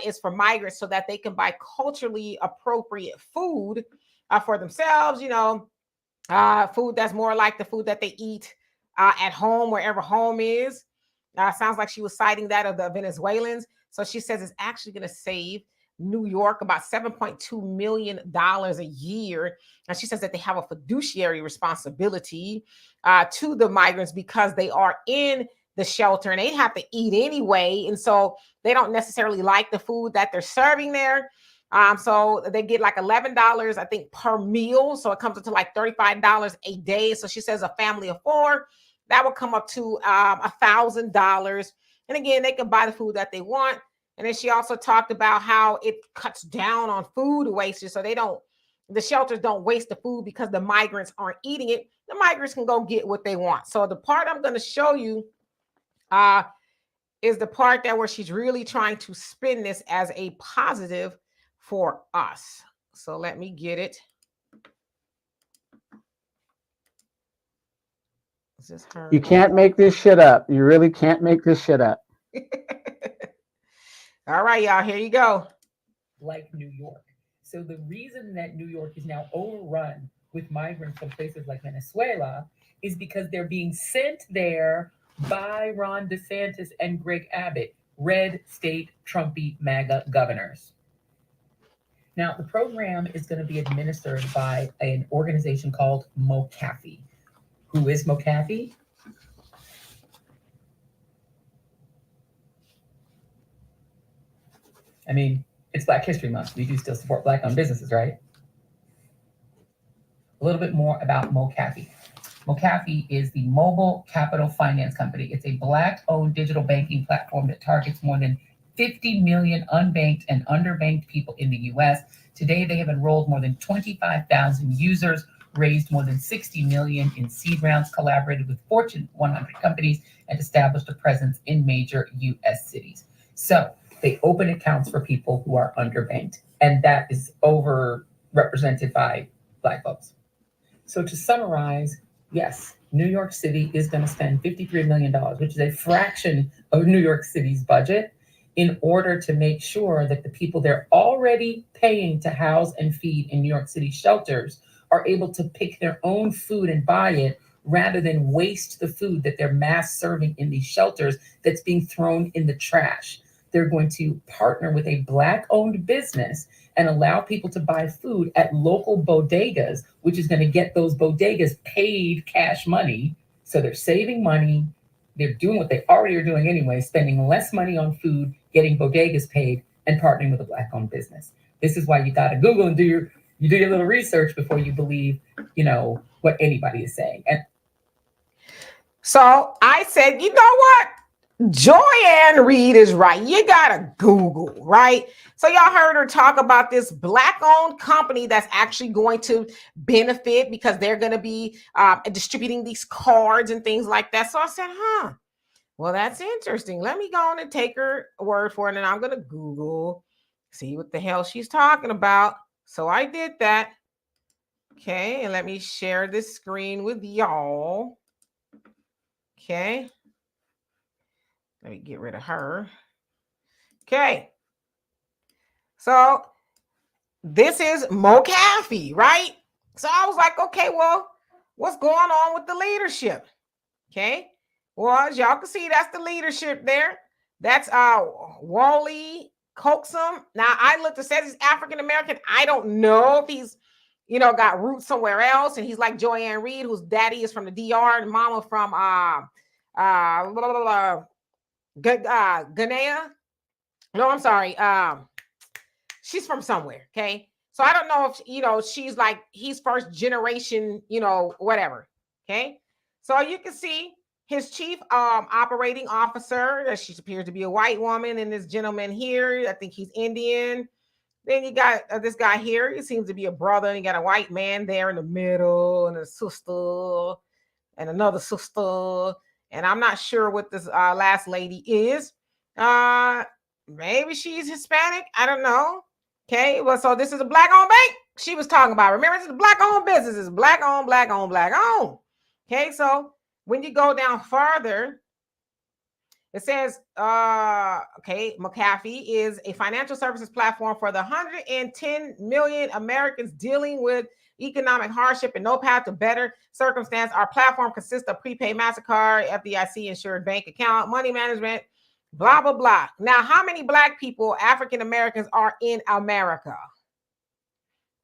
is for migrants so that they can buy culturally appropriate food for themselves, food that's more like the food that they eat at home, wherever home is. Sounds like she was citing that of the Venezuelans. So she says it's actually going to save New York about $7.2 million a year. And she says that they have a fiduciary responsibility to the migrants because they are in the shelter and they have to eat anyway. And so they don't necessarily like the food that they're serving there. So they get like $11, I think, per meal. So it comes up to like $35 a day. So she says a family of four, that will come up to $1,000. And again, they can buy the food that they want. And then she also talked about how it cuts down on food wastage. So the shelters don't waste the food because the migrants aren't eating it. The migrants can go get what they want. So the part I'm going to show you is the part that where she's really trying to spin this as a positive for us. So let me get it. Is this her? You can't make this shit up. You really can't make this shit up. All right, y'all, here you go. Like New York. So the reason that New York is now overrun with migrants from places like Venezuela is because they're being sent there by Ron DeSantis and Greg Abbott, red state Trumpy MAGA governors. Now, the program is going to be administered by an organization called MoCaFi. Who is MoCaFi? I mean, it's Black History Month. We do still support Black-owned businesses, right? A little bit more about MoCaFi. MoCaFi is the Mobile Capital Finance Company. It's a Black-owned digital banking platform that targets more than 50 million unbanked and underbanked people in the U.S. Today, they have enrolled more than 25,000 users, raised more than 60 million in seed rounds, collaborated with Fortune 100 companies, and established a presence in major U.S. cities. So they open accounts for people who are underbanked, and that is overrepresented by Black folks. So to summarize, yes, New York City is going to spend $53 million, which is a fraction of New York City's budget, in order to make sure that the people they're already paying to house and feed in New York City shelters are able to pick their own food and buy it, rather than waste the food that they're mass serving in these shelters that's being thrown in the trash. They're going to partner with a Black-owned business and allow people to buy food at local bodegas, which is going to get those bodegas paid cash money. So they're saving money. They're doing what they already are doing anyway, spending less money on food, getting bodegas paid, and partnering with a Black-owned business. This is why you got to Google and do your little research before you believe, what anybody is saying. And so I said, you know what? Joy-Ann Reid is right. You gotta Google, right? So y'all heard her talk about this Black-owned company that's actually going to benefit because they're going to be distributing these cards and things like that. So I said, well, that's interesting. Let me go on and take her word for it, and I'm going to Google, see what the hell she's talking about. So I did that. Okay, and let me share this screen with y'all. Okay. Let me get rid of her. Okay. So this is MoCaFi, right? So I was like, okay, well, what's going on with the leadership? Okay. Well, as y'all can see, that's the leadership there. That's Wally Coxum. Now, I looked and said he's African-American. I don't know if he's, got roots somewhere else. And he's like Joy-Ann Reid, whose daddy is from the DR and mama from Ghanaian. No, I'm sorry. She's from somewhere. Okay. So I don't know if, she's like, he's first generation, whatever. Okay. So you can see his chief operating officer, that she appears to be a white woman, and this gentleman here, I think he's Indian. Then you got this guy here. He seems to be a brother, and you got a white man there in the middle, and a sister, and another sister. And I'm not sure what this last lady is. Maybe she's Hispanic. I don't know. Okay. Well, so this is a Black-owned bank she was talking about. Remember, this is a Black-owned business. It's Black-owned, Black-owned, Black-owned. Okay. So when you go down farther It says, okay, McAfee is a financial services platform for the 110 million Americans dealing with economic hardship and no path to better circumstance. Our platform consists of prepaid MasterCard, FDIC insured bank account, money management, blah, blah, blah. Now, how many Black people, African Americans, are in America?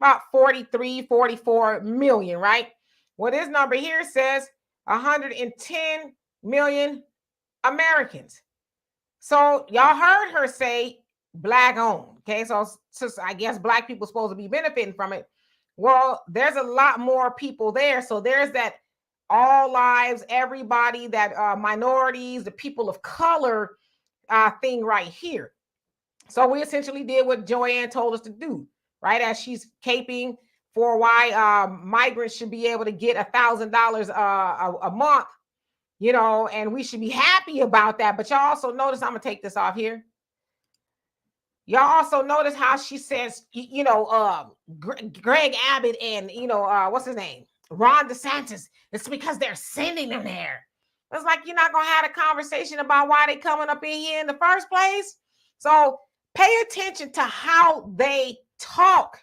About 43, 44 million, right? Well, this number here says 110 million Americans. So y'all heard her say Black owned. Okay, so I guess Black people supposed to be benefiting from it. Well, there's a lot more people there. So there's that all lives, everybody, that minorities, the people of color thing right here. So we essentially did what Joanne told us to do, right? As she's caping for why migrants should be able to get $1,000 a month, you know, and we should be happy about that. But y'all also notice, I'm gonna take this off here. Y'all also notice how she says, you know, Greg Abbott and, you know, what's his name? Ron DeSantis. It's because they're sending them there. It's like you're not gonna have a conversation about why they coming up in here in the first place. So pay attention to how they talk.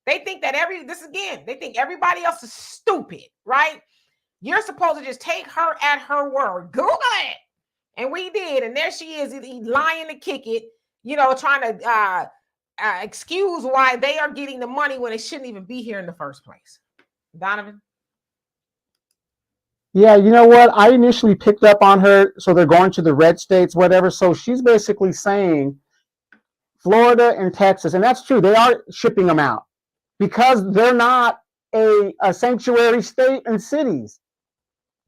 They think that they think everybody else is stupid, right? You're supposed to just take her at her word. Google it. And we did. And there she is, lying to kick it, you know, trying to excuse why they are getting the money when they shouldn't even be here in the first place. Donovan? Yeah, you know what? I initially picked up on her. So they're going to the red states, whatever. So she's basically saying Florida and Texas, and that's true. They are shipping them out because they're not a sanctuary state and cities.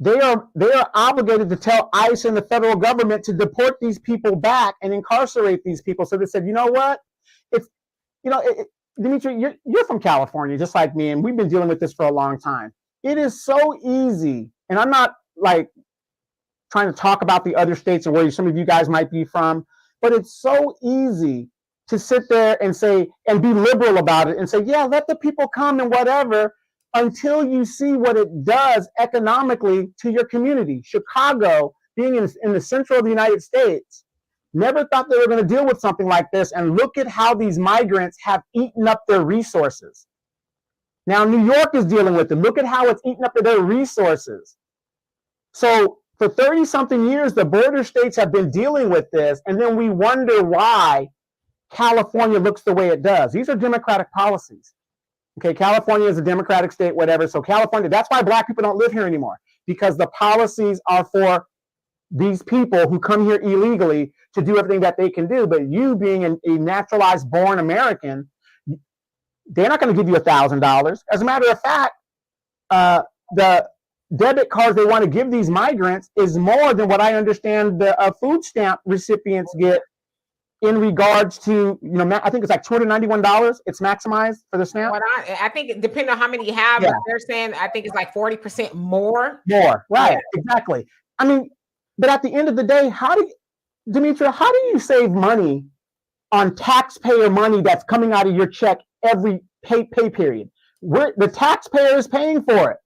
They are obligated to tell ICE and the federal government to deport these people back and incarcerate these people. So they said, you know what? It's, you know, Dimitri, you're from California, just like me, and we've been dealing with this for a long time. It is so easy, and I'm not like trying to talk about the other states and where some of you guys might be from, but it's so easy to sit there and say, and be liberal about it and say, yeah, let the people come and whatever, until you see what it does economically to your community. Chicago, being in the central of the United States, never thought they were going to deal with something like this. And look at how these migrants have eaten up their resources. Now, New York is dealing with it. Look at how it's eaten up their resources. So for 30-something years, the border states have been dealing with this. And then we wonder why California looks the way it does. These are Democratic policies. Okay, California is a Democratic state, whatever. So California, that's why Black people don't live here anymore, because the policies are for these people who come here illegally to do everything that they can do. But you being a naturalized born American, they're not going to give you $1,000. As a matter of fact, the debit cards they want to give these migrants is more than what I understand the food stamp recipients get in regards to, you know, I think it's like $291. It's maximized for the SNAP. I think it depends on how many you have. Yeah. But they're saying I think it's like 40% more. More, right? Yeah. Exactly. I mean, but at the end of the day, Demetria, how do you save money on taxpayer money that's coming out of your check every pay period? The taxpayer is paying for it.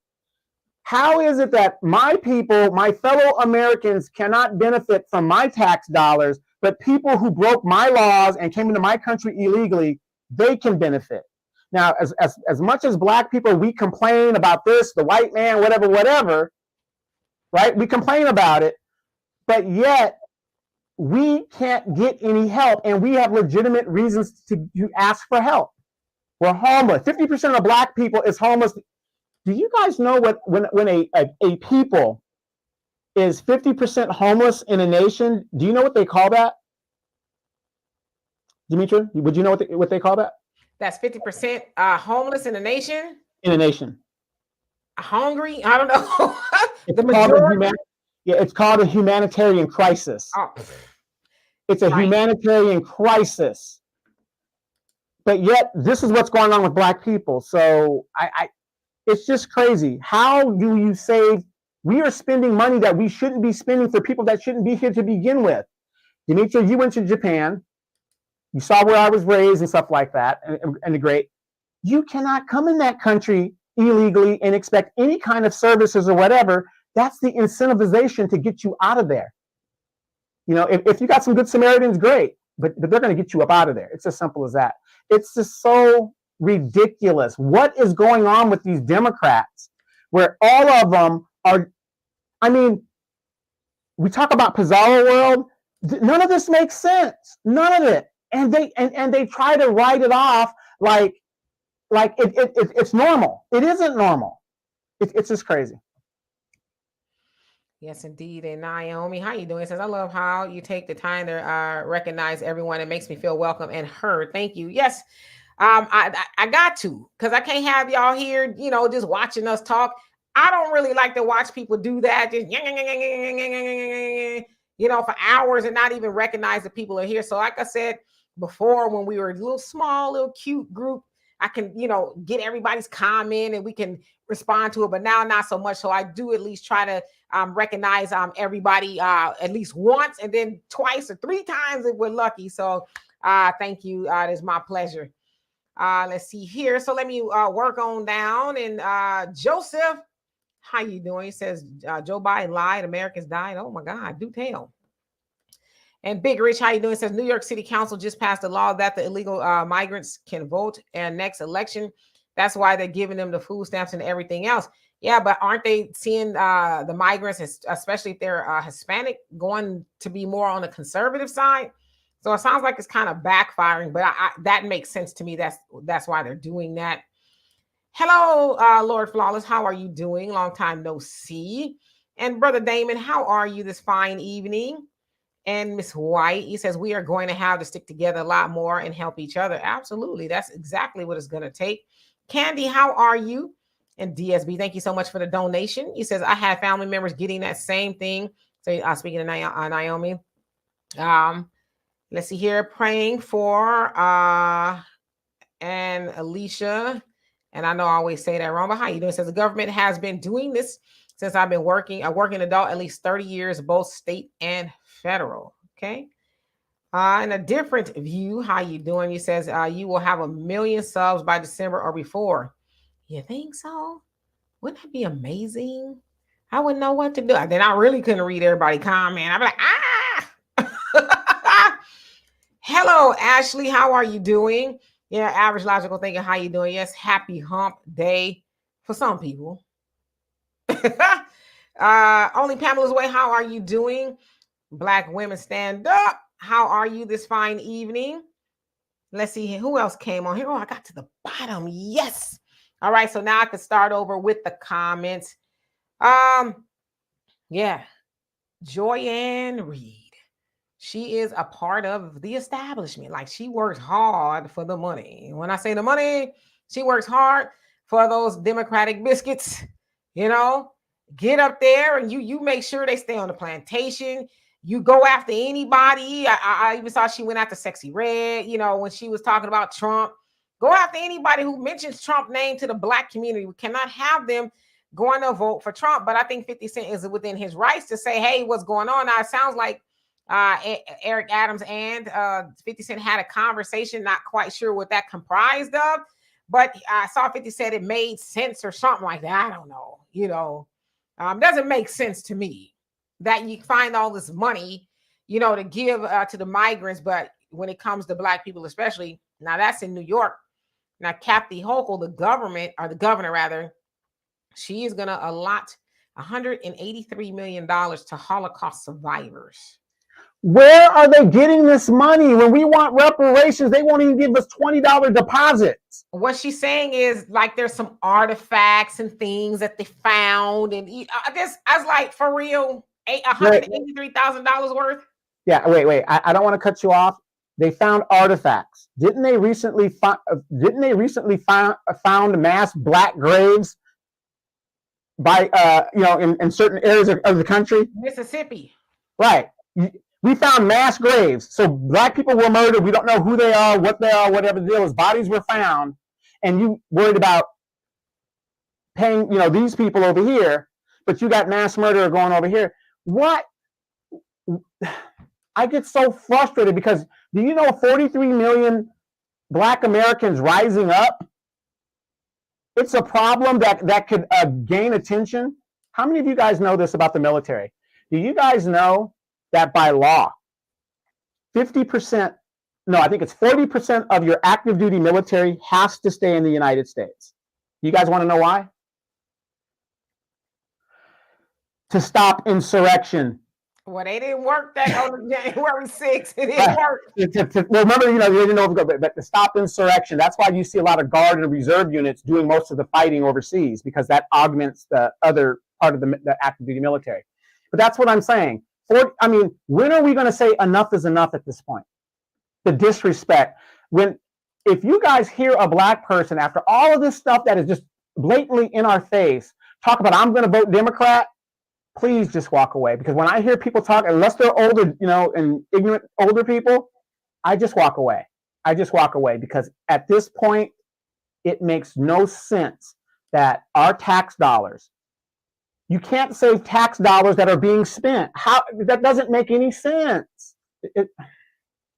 How is it that my people, my fellow Americans, cannot benefit from my tax dollars, but people who broke my laws and came into my country illegally, they can benefit? Now, as much as Black people, we complain about this, the white man, whatever, right? We complain about it, but yet we can't get any help, and we have legitimate reasons to ask for help. We're homeless. 50% of Black people is homeless. Do you guys know what when a people is 50% homeless in a nation? Do you know what they call that? Dimitri, would you know what they call that? That's 50% homeless in a nation? In a nation. Hungry? I don't know. It's called a humanitarian crisis. Oh. It's a humanitarian crisis. But yet, this is what's going on with Black people. So it's just crazy. How do you save? We are spending money that we shouldn't be spending for people that shouldn't be here to begin with. Dimitri, you went to Japan. You saw where I was raised and stuff like that, and the great. You cannot come in that country illegally and expect any kind of services or whatever. That's the incentivization to get you out of there. if you got some good Samaritans, great, but they're going to get you up out of there. It's as simple as that. It's just so ridiculous. What is going on with these Democrats where all of them are, I mean, we talk about Pizarro world. None of this makes sense. None of it. And they try to write it off like it's normal. It isn't normal. It's just crazy. Yes, indeed. And Naomi, how you doing? It says, I love how you take the time to recognize everyone. It makes me feel welcome and heard. Thank you. Yes, I got to, because I can't have y'all here, just watching us talk. I don't really like to watch people do that, just for hours and not even recognize that people are here. So like I said before, when we were a little cute group, I can, get everybody's comment and we can respond to it, but now not so much. So I do at least try to recognize everybody at least once, and then twice or three times if we're lucky. So thank you. It is my pleasure. Let's see here. So let me work on down. And Joseph, how you doing? He says Joe Biden lied. Americans died. Oh my God, do tell. And Big Rich, how you doing? It says New York City Council just passed a law that the illegal migrants can vote in next election. That's why they're giving them the food stamps and everything else. Yeah, but aren't they seeing the migrants, especially if they're Hispanic, going to be more on the conservative side? So it sounds like it's kind of backfiring, but that makes sense to me. That's why they're doing that. Hello, Lord Flawless. How are you doing? Long time no see. And Brother Damon, how are you this fine evening? And Miss White, he says, we are going to have to stick together a lot more and help each other. Absolutely. That's exactly what it's going to take. Candy, how are you? And DSB, thank you so much for the donation. He says, I have family members getting that same thing. So speaking of Naomi, let's see here, praying for and Alicia. And I know I always say that wrong, but how you doing? It says the government has been doing this since I've been working, a working adult, at least 30 years, both state and federal. Okay. And a different view, how you doing? He says you will have 1 million subs by December or before. You think so? Wouldn't that be amazing? I wouldn't know what to do. Then I really couldn't read everybody's comment. I'd be like, Hello, Ashley. How are you doing? Yeah, average logical thinking. How you doing? Yes, happy hump day for some people. Only Pamela's way. How are you doing? Black women stand up. How are you this fine evening? Let's see who else came on here. Oh, I got to the bottom. Yes. All right. So now I can start over with the comments. Yeah. Joyanne Reid. She is a part of the establishment. Like, she works hard for the money. When I say the money, she works hard for those Democratic biscuits. Get up there and you make sure they stay on the plantation. You go after anybody. I even saw she went after Sexy Red, when she was talking about Trump. Go after anybody who mentions Trump's name to the Black community. We cannot have them going to vote for Trump. But I think 50 Cent is within his rights to say, hey, what's going on? Now, it sounds like Eric Adams and 50 Cent had a conversation, not quite sure what that comprised of. But I saw 50 said it made sense or something like that. I don't know. Doesn't make sense to me that you find all this money, to give to the migrants. But when it comes to Black people, especially, now that's in New York. Now, Kathy Hochul, the governor rather, she is going to allot $183 million to Holocaust survivors. Where are they getting this money? When we want reparations, they won't even give us $20 deposits. What she's saying is, like, there's some artifacts and things that they found. And I was like, for real, $183,000 worth? Yeah, wait. I don't want to cut you off. They found artifacts. Didn't they recently found mass Black graves by in certain areas of the country? Mississippi. Right. We found mass graves. So Black people were murdered. We don't know who they are, what they are, whatever the deal is. Bodies were found. And you worried about paying, these people over here, but you got mass murderer going over here. What? I get so frustrated because do you know 43 million Black Americans rising up? It's a problem that could gain attention. How many of you guys know this about the military? Do you guys know that by law, 50%, no, I think it's 40% of your active duty military has to stay in the United States. You guys want to know why? To stop insurrection. Well, they didn't work that on January 6th. It didn't work. Well, remember, you didn't know if it would go, but to stop insurrection. That's why you see a lot of Guard and Reserve units doing most of the fighting overseas, because that augments the other part of the active duty military. But that's what I'm saying. When are we going to say enough is enough at this point? The disrespect. If you guys hear a black person after all of this stuff that is just blatantly in our face talk about, I'm going to vote Democrat, please just walk away. Because when I hear people talk, unless they're older, and ignorant older people, I just walk away. Because at this point, it makes no sense that our tax dollars, you can't save tax dollars that are being spent. That doesn't make any sense.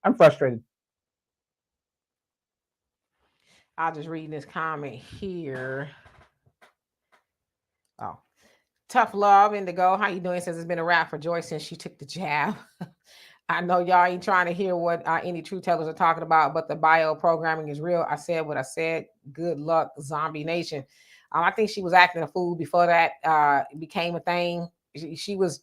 I'm frustrated. I'll just read this comment here. Oh. Tough love, Indigo. How you doing? Says it's been a wrap for Joy since she took the jab. I know y'all ain't trying to hear what any truth tellers are talking about, but the bio programming is real. I said what I said. Good luck, Zombie Nation. I think she was acting a fool before that became a thing. She was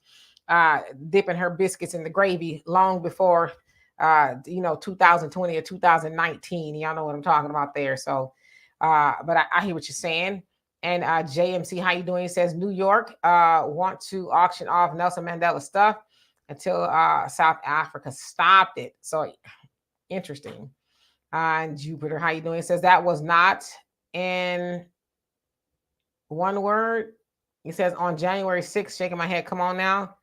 dipping her biscuits in the gravy long before 2020 or 2019. Y'all know what I'm talking about there. So, but I hear what you're saying. And JMC, how you doing? He says New York want to auction off Nelson Mandela stuff until South Africa stopped it. So interesting. And Jupiter, how you doing? He says that was not in one word. He says on January 6th, shaking my head. Come on now.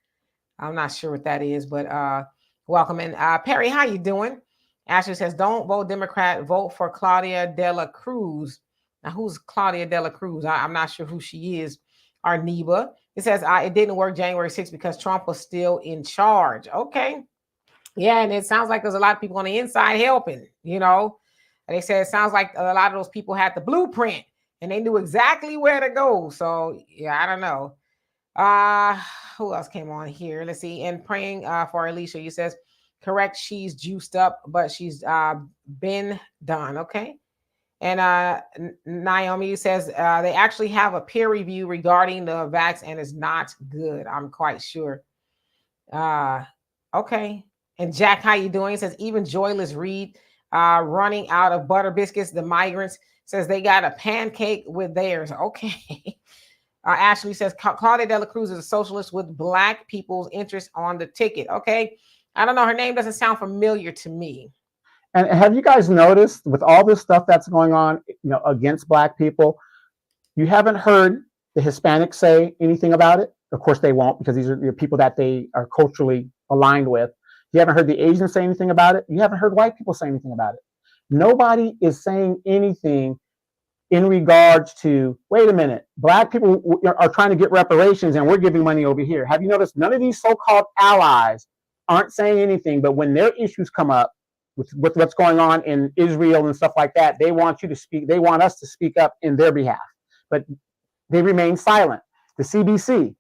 I'm not sure what that is, but welcome. And Perry, how you doing? Ashley says, don't vote Democrat, vote for Claudia de la Cruz. Now, who's Claudia de la Cruz? I'm not sure who she is. Arneba. It says it didn't work January 6th because Trump was still in charge. Okay. Yeah, and it sounds like there's a lot of people on the inside helping, And they said it sounds like a lot of those people had the blueprint and they knew exactly where to go. So, yeah, I don't know. Who else came on here? Let's see. And praying for Alicia. You says, correct, she's juiced up, but she's been done. Okay. And Naomi says they actually have a peer review regarding the vax and it's not good. I'm quite sure. Okay. And Jack, how you doing? He says even Joyless Reid running out of butter biscuits. The migrants says they got a pancake with theirs. Okay. Ashley says Claudia de la Cruz is a socialist with black people's interest on the ticket. Okay. I don't know. Her name doesn't sound familiar to me. And have you guys noticed with all this stuff that's going on, against black people, you haven't heard the Hispanics say anything about it? Of course they won't, because these are people that they are culturally aligned with. You haven't heard the Asians say anything about it. You haven't heard white people say anything about it. Nobody is saying anything in regards to, wait a minute, black people are trying to get reparations and we're giving money over here. Have you noticed none of these so-called allies aren't saying anything, but when their issues come up, with what's going on in Israel and stuff like that, they want you to speak. They want us to speak up in their behalf, but they remain silent. The CBC,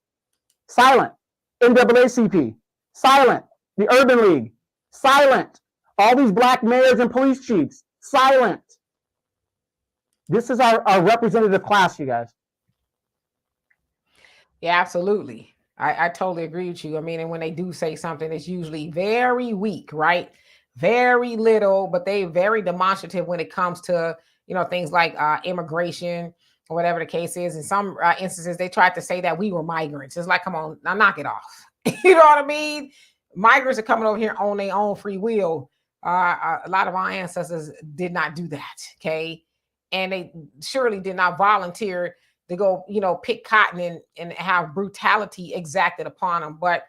silent. NAACP, silent. The Urban League, silent. All these black mayors and police chiefs, silent. This is our representative class, you guys. Yeah, absolutely. I totally agree with you. I mean, and when they do say something, it's usually very weak, right? Very little, but they very demonstrative when it comes to, things like immigration or whatever the case is. In some instances, they tried to say that we were migrants. It's like, come on, now knock it off. You know what I mean? Migrants are coming over here on their own free will. A lot of our ancestors did not do that, okay? And they surely did not volunteer to go, pick cotton and have brutality exacted upon them. But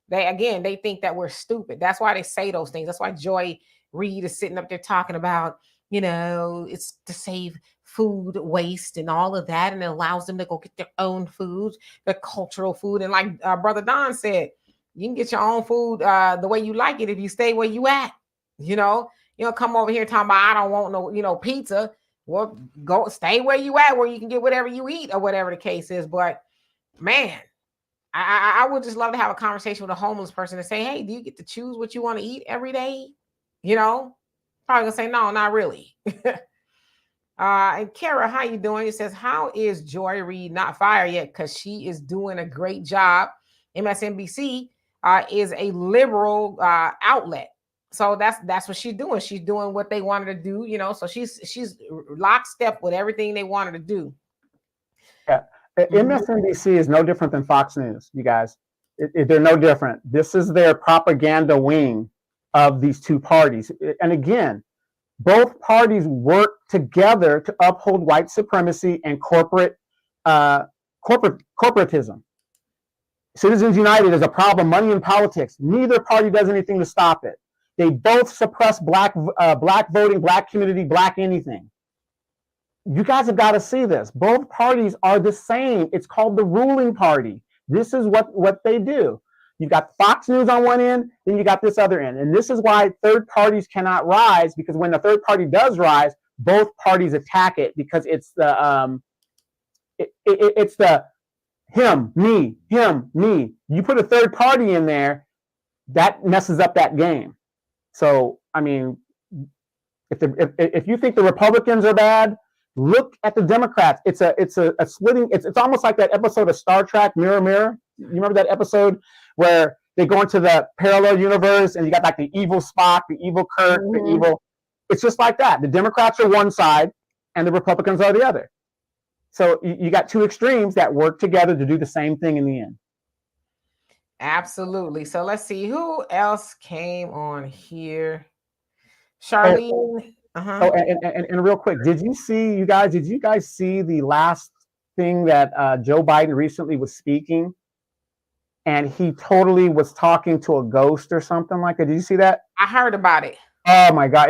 they think that we're stupid. That's why they say those things. That's why Joy Reid is sitting up there talking about, it's to save food waste and all of that. And it allows them to go get their own food, their cultural food. And like Brother Don said, you can get your own food the way you like it if you stay where you at. You don't come over here talking about, I don't want no, pizza. Well, go stay where you at, where you can get whatever you eat or whatever the case is. But man, I would just love to have a conversation with a homeless person and say, hey, do you get to choose what you want to eat every day? You know, probably gonna say, no, not really. And Kara, how you doing? It says, how is Joy Reid not fired yet? Because she is doing a great job. MSNBC is a liberal outlet. So that's what she's doing. She's doing what they wanted to do, you know. So she's lockstep with everything they wanted to do. Yeah. MSNBC is no different than Fox News, you guys. They're no different. This is their propaganda wing of these two parties. And again, both parties work together to uphold white supremacy and corporatism. Citizens United is a problem. Money in politics. Neither party does anything to stop it. They both suppress black voting, black community, black anything. You guys have got to see this. Both parties are the same. It's called the ruling party. This is what they do. You've got Fox News on one end, then you got this other end. And this is why third parties cannot rise, because when the third party does rise, both parties attack it, because it's the it's the him, me. You put a third party in there, that messes up that game. So, I mean, if you think the Republicans are bad, look at the Democrats. It's a splitting. It's almost like that episode of Star Trek, Mirror Mirror. You remember that episode where they go into the parallel universe and you got like the evil Spock, the evil Kirk, the evil. It's just like that. The Democrats are one side and the Republicans are the other. So you got two extremes that work together to do the same thing in the end. Absolutely. So let's see who else came on here. Charlene. Oh, and real quick, did you guys see the last thing that Joe Biden recently was speaking? And he totally was talking to a ghost or something like that. Did you see that? I heard about it. Oh my God.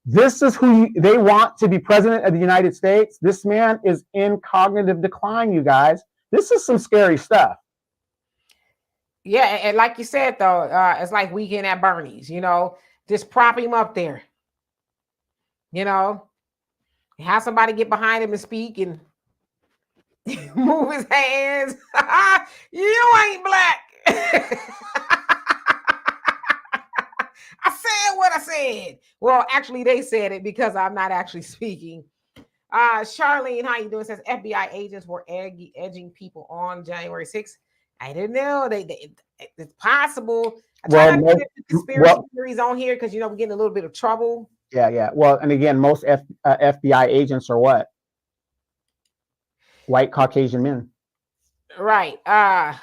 This is who they want to be president of the United States. This man is in cognitive decline, you guys. This is some scary stuff. Yeah, and like you said, though, it's like Weekend at Bernie's, you know, just prop him up there. You know, have somebody get behind him and speak and move his hands. You ain't black. I said what I said. Well, actually, they said it because I'm not actually speaking. Charlene, how you doing? Says FBI agents were edging people on January 6th. I didn't know. It's possible. I try not to get conspiracy theories on here because, you know, we're getting a little bit of trouble. Yeah. Well, and again, most FBI agents are what? White Caucasian men. Right. Yeah,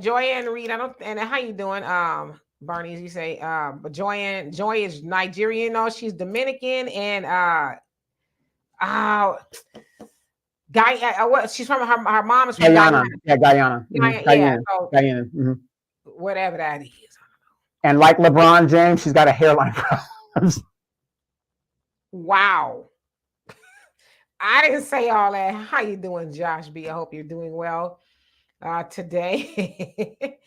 Joy Reid. And how you doing? Barney, as you say, but Joy is Nigerian, no, she's Dominican, and she's from her mom is from Guyana. Guyana. Guyana. Guyana. Whatever that is. And like LeBron James, she's got a hairline problem. Wow. I didn't say all that. How you doing, Josh B? I hope you're doing well today.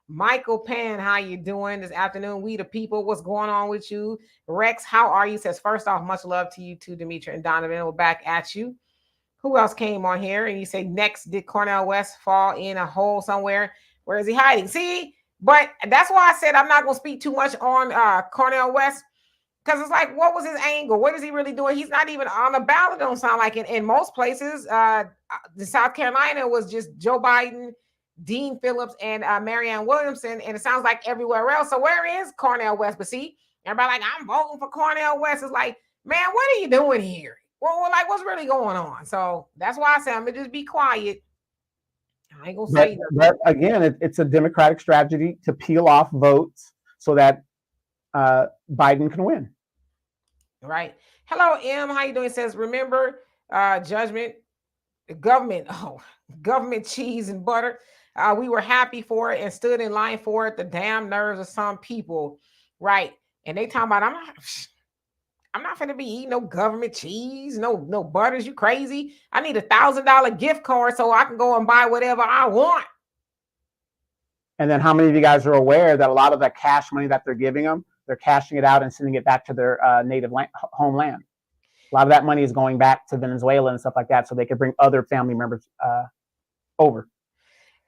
Michael Pan, how you doing this afternoon? We the people, what's going on with you? Rex, how are you? Says, first off, much love to you too, Demetri and Donovan. We're back at you. Who else came on here? And you say, next, did Cornel West fall in a hole somewhere? Where is he hiding? See, but that's why I said I'm not going to speak too much on Cornel West, because it's like, what was his angle? What is he really doing? He's not even on the ballot, don't sound like it. In most places, the South Carolina was just Joe Biden, Dean Phillips, and Marianne Williamson, and it sounds like everywhere else. So where is Cornel West? But see, everybody like, I'm voting for Cornel West. It's like, man, what are you doing here? Well, like, what's really going on? So that's why I said I'm gonna just be quiet. I ain't gonna say nothing. But again, it's a Democratic strategy to peel off votes so that Biden can win. Right. Hello, M. How you doing? It says, remember judgment, government cheese and butter. We were happy for it and stood in line for it. The damn nerves of some people, right? And they talking about I'm not gonna be eating no government cheese, no butters. You crazy? I need $1,000 gift card so I can go and buy whatever I want. And then how many of you guys are aware that a lot of the cash money that they're giving them, they're cashing it out and sending it back to their native homeland? A lot of that money is going back to Venezuela and stuff like that, so they could bring other family members over.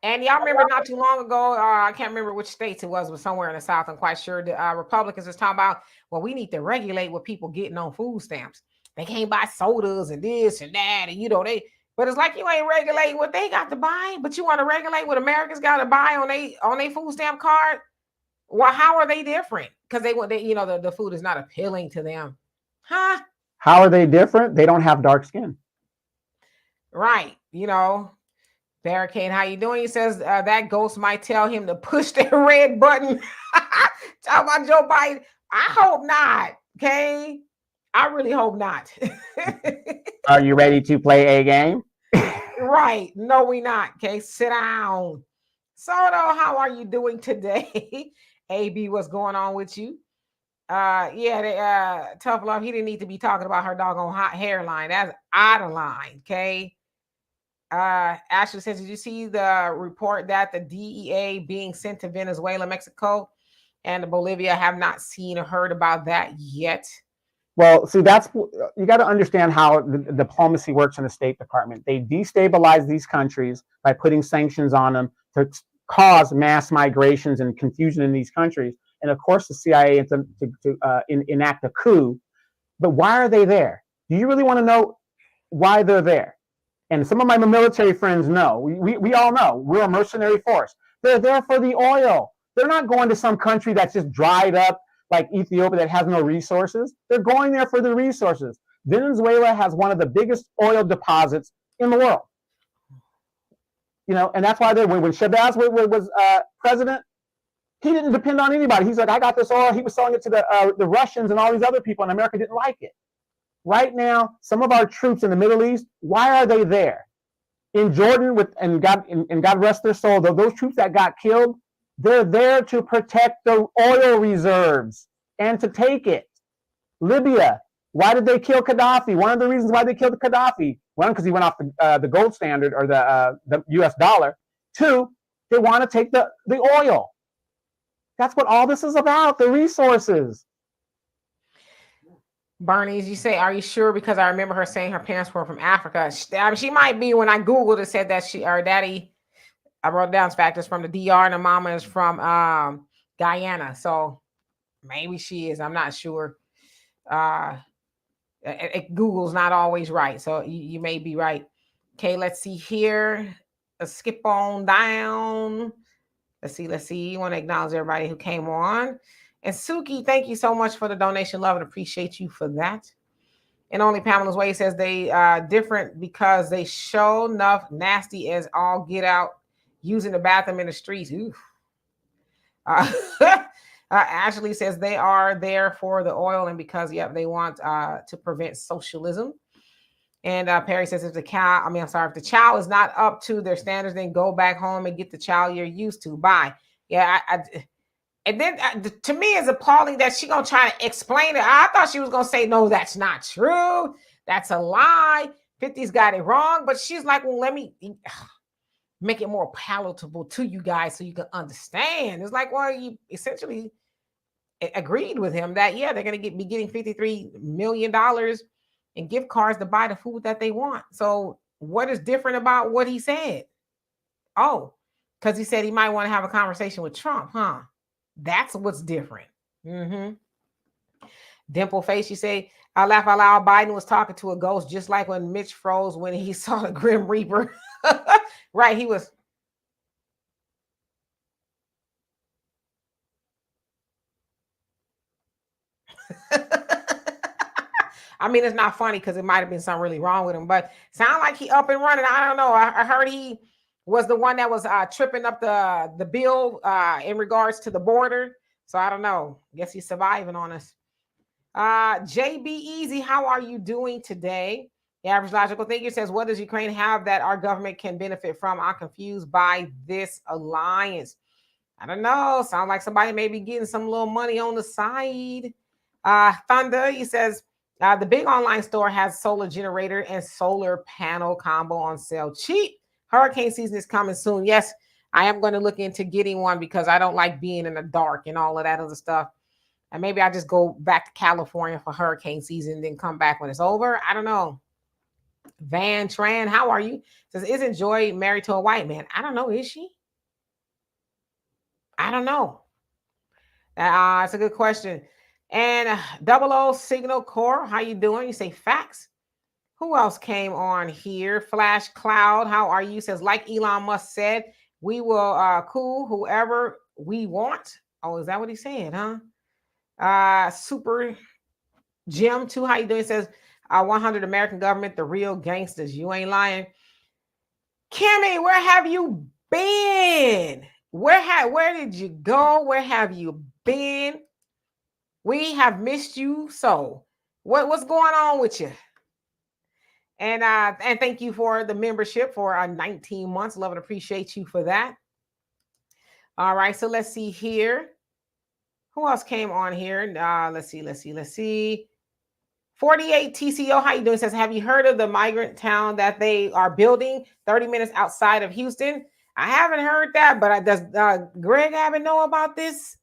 And y'all remember not too long ago, I can't remember which states it was somewhere in the South. I'm quite sure the Republicans was talking about, well, we need to regulate what people getting on food stamps. They can't buy sodas and this and that, and but it's like you ain't regulating what they got to buy, but you want to regulate what Americans got to buy on their food stamp card. Well, how are they different? Because the food is not appealing to them, huh? How are they different? They don't have dark skin, right? Barricade, how you doing? He says that ghost might tell him to push that red button. Talk about Joe Biden. I hope not. Okay, I really hope not. Are you ready to play a game? Right. No, we not. Okay, sit down. Soto, how are you doing today? AB, what's going on with you? Tough love. He didn't need to be talking about her doggone hot hairline. That's out of line. Okay. Ashley says, did you see the report that the DEA being sent to Venezuela, Mexico, and Bolivia? Have not seen or heard about that yet. Well, see, you got to understand how the diplomacy works in the State Department. They destabilize these countries by putting sanctions on them to cause mass migrations and confusion in these countries. And of course, the CIA to enact a coup. But why are they there? Do you really want to know why they're there? And some of my military friends know. We all know. We're a mercenary force. They're there for the oil. They're not going to some country that's just dried up like Ethiopia that has no resources. They're going there for the resources. Venezuela has one of the biggest oil deposits in the world. And that's why when Chavez was president, he didn't depend on anybody. He's like, I got this oil. He was selling it to the Russians and all these other people, and America didn't like it. Right now, some of our troops in the Middle East, why are they there? In Jordan, and God rest their soul, those troops that got killed, they're there to protect the oil reserves and to take it. Libya, why did they kill Gaddafi? One of the reasons why they killed Gaddafi, one, because he went off the gold standard or the US dollar. Two, they want to take the oil. That's what all this is about, the resources. Bernice, you say, are you sure? Because I remember her saying her parents were from Africa. She might be. When I Googled it, said that her daddy, I wrote down factors from the DR and her mama is from Guyana. So maybe she is. I'm not sure. Google's not always right. So you may be right. Okay, let's see here. Let's skip on down. Let's see. You want to acknowledge everybody who came on. And Suki, thank you so much for the donation. Love and appreciate you for that. And Only Pamela's Way says they different because they show enough nasty as all get out using the bathroom in the streets. Ashley says they are there for the oil and because, they want to prevent socialism. And Perry says if the child is not up to their standards, then go back home and get the child you're used to. Bye. Yeah, and then to me, it's appalling that she's going to try to explain it. I thought she was going to say, no, that's not true. That's a lie. 50's got it wrong. But she's like, well, let me make it more palatable to you guys so you can understand. It's like, well, you essentially agreed with him that, they're going to be getting $53 million in gift cards to buy the food that they want. So what is different about what he said? Oh, because he said he might want to have a conversation with Trump, huh? That's what's different. Mm-hmm. Dimple face, you say, I laugh out loud. Biden was talking to a ghost, just like when Mitch froze when he saw the Grim Reaper. Right, he was. I mean, it's not funny because it might have been something really wrong with him, but sound like he up and running. I don't know. I heard he was the one that was tripping up the bill in regards to the border. So I don't know. Guess he's surviving on us. JB Easy, how are you doing today? The average logical thinker says, what does Ukraine have that our government can benefit from? I'm confused by this alliance. I don't know. Sound like somebody may be getting some little money on the side. Thunder, he says, the big online store has solar generator and solar panel combo on sale cheap. Hurricane season is coming soon. Yes, I am going to look into getting one because I don't like being in the dark and all of that other stuff. And maybe I just go back to California for hurricane season, then come back when it's over. I don't know. Van Tran, how are you? Says, isn't Joy married to a white man? I don't know. Is she? I don't know. It's a good question. And Double O Signal Core, how you doing? You say facts. Who else came on here? Flash Cloud, how are you? Says, like Elon Musk said, we will cool whoever we want. Oh, is that what he said, huh? Super Jim, too, how you doing? Says, 100 American government, the real gangsters. You ain't lying. Kimmy, where have you been? Where did you go? Where have you been? We have missed you so. What's going on with you? And thank you for the membership for 19 months. Love and appreciate you for that. All right, so let's see here. Who else came on here? Let's see. 48 TCO, how you doing? Says, have you heard of the migrant town that they are building 30 minutes outside of Houston? I haven't heard that, but does Greg Abbott know about this?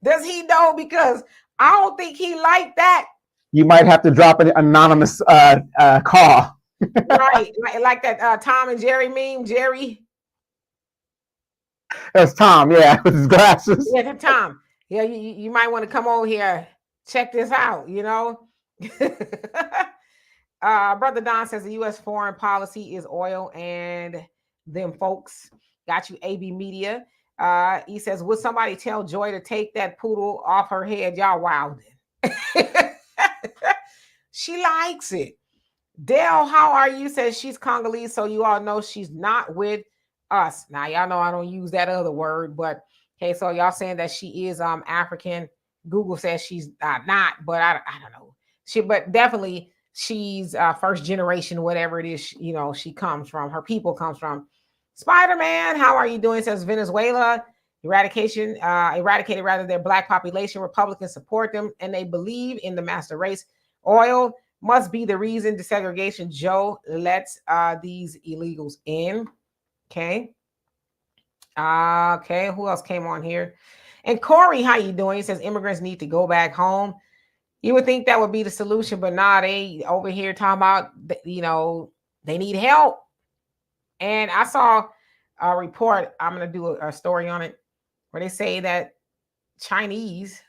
Does he know? Because I don't think he liked that. You might have to drop an anonymous call. Right, like that Tom and Jerry meme, Jerry. That's Tom, yeah, with his glasses. Yeah, that's Tom. Yeah, you might want to come over here, check this out, you know. Brother Don says the U.S. foreign policy is oil and them folks. Got you, AB Media. He says, would somebody tell Joy to take that poodle off her head? Y'all wildin'. She likes it. Dale, how are you? Says she's Congolese, so you all know she's not with us. Now, y'all know I don't use that other word, but okay, so y'all saying that she is African. Google says she's not, but I don't know. But definitely she's first generation, whatever it is, you know, she comes from, her people comes from. Spider-Man, how are you doing? Says Venezuela eradicated rather their black population. Republicans support them and they believe in the master race. Oil must be the reason desegregation. Joe lets these illegals in. Okay. Okay. Who else came on here? And Corey, how you doing? He says immigrants need to go back home. You would think that would be the solution, but nah, they over here talking about, you know, they need help. And I saw a report. I'm going to do a story on it where they say that Chinese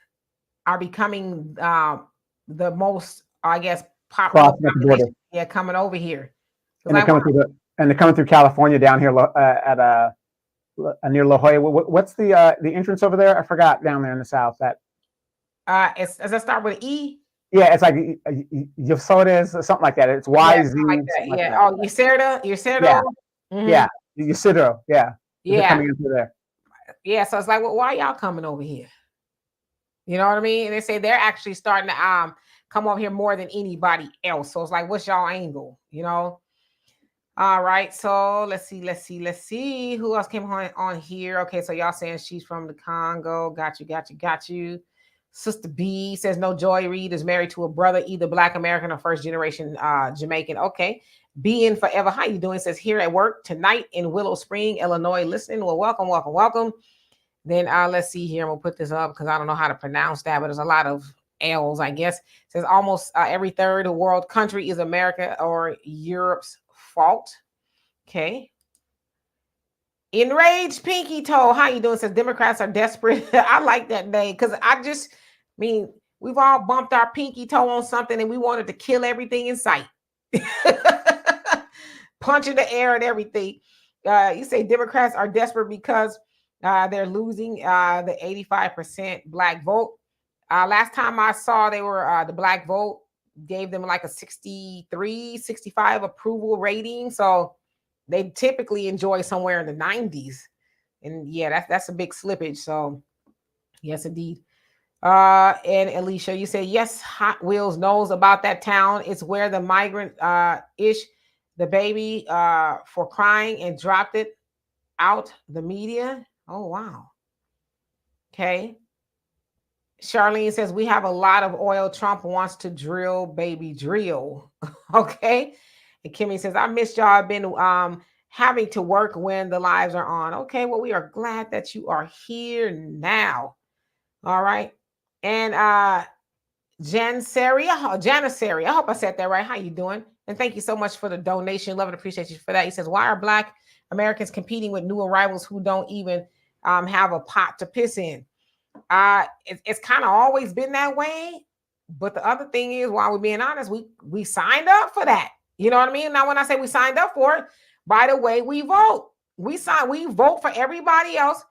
are becoming the most, I guess, popular population. Yeah, coming over here. And they're coming through California down here at near La Jolla. What's the entrance over there? I forgot, down there in the south. That does that start with an E? Yeah, it's like Yosodes or something like that. It's YZ. Like that. Yeah. Like oh, Ysidro. Yeah. Mm-hmm. Yeah. Ysidro. Yeah. Yeah. Coming into there. Yeah. So it's like, well, why y'all coming over here? You know what I mean? And they say they're actually starting to come over here more than anybody else. So it's like, what's y'all angle? You know? All right. So let's see. Who else came on here? Okay. So y'all saying she's from the Congo. Got you. Sister B says no. Joy Reid is married to a brother, either Black American or first generation Jamaican. Okay. Be in forever. How you doing? Says here at work tonight in Willow Spring, Illinois. Listening. Well, welcome. Then let's see here. I'm gonna put this up because I don't know how to pronounce that, but there's a lot of L's, I guess. It says almost every third world country is America or Europe's fault. Okay. Enraged Pinky Toe. How you doing? Says Democrats are desperate. I like that name because we've all bumped our pinky toe on something and we wanted to kill everything in sight. Punch in the air and everything. You say Democrats are desperate because they're losing the 85% black vote. Last time I saw they were the black vote gave them like a 63, 65 approval rating. So they typically enjoy somewhere in the 90s. And yeah, that's a big slippage. So yes, indeed. And Alicia, you say, yes, Hot Wheels knows about that town. It's where the migrant ish the baby for crying and dropped it out the media. Oh, wow. Okay. Charlene says, we have a lot of oil. Trump wants to drill, baby, drill. Okay. And Kimmy says, I missed y'all. I've been having to work when the lives are on. Okay. Well, we are glad that you are here now. All right. And Janisari, I hope I said that right. How you doing? And thank you so much for the donation. Love and appreciate you for that. He says, why are Black Americans competing with new arrivals who don't even have a pot to piss in? It's kind of always been that way. But the other thing is, while we're being honest, we signed up for that. You know what I mean? Now, when I say we signed up for it, by the way, we vote. We vote for everybody else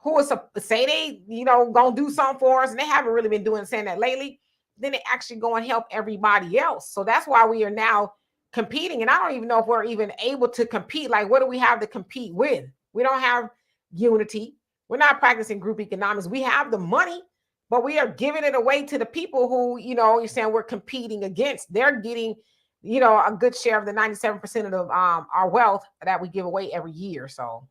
who is say they, gonna do something for us, and they haven't really been saying that lately. Then they actually go and help everybody else. So that's why we are now competing. And I don't even know if we're even able to compete. Like, what do we have to compete with? We don't have unity. We're not practicing group economics. We have the money, but we are giving it away to the people who, you're saying we're competing against. They're getting, a good share of the 97% of our wealth that we give away every year. So.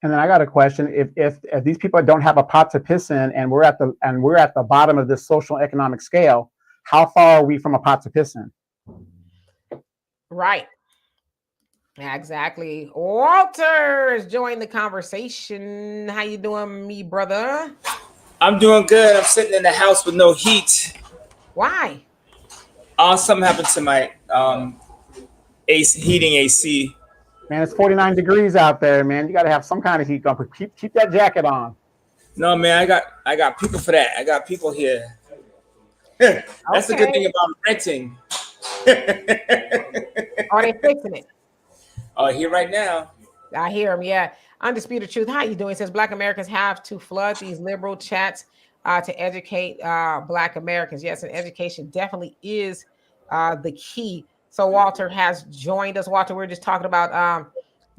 And then I got a question: if these people don't have a pot to piss in, and we're at the bottom of this social economic scale, how far are we from a pot to piss in? Right. Exactly. Walter is joining the conversation. How you doing, me brother? I'm doing good. I'm sitting in the house with no heat. Why? Something happened to my heating AC. Man, it's 49 degrees out there, man. You got to have some kind of heat going. Keep that jacket on. No, man, I got people for that. I got people here. That's the good thing about renting. Are they fixing it? Oh, here right now. I hear him. Yeah. Undisputed Truth. How you doing? It says Black Americans have to flood these liberal chats to educate Black Americans. Yes, and education definitely is the key. So Walter has joined us. Walter, we're just talking about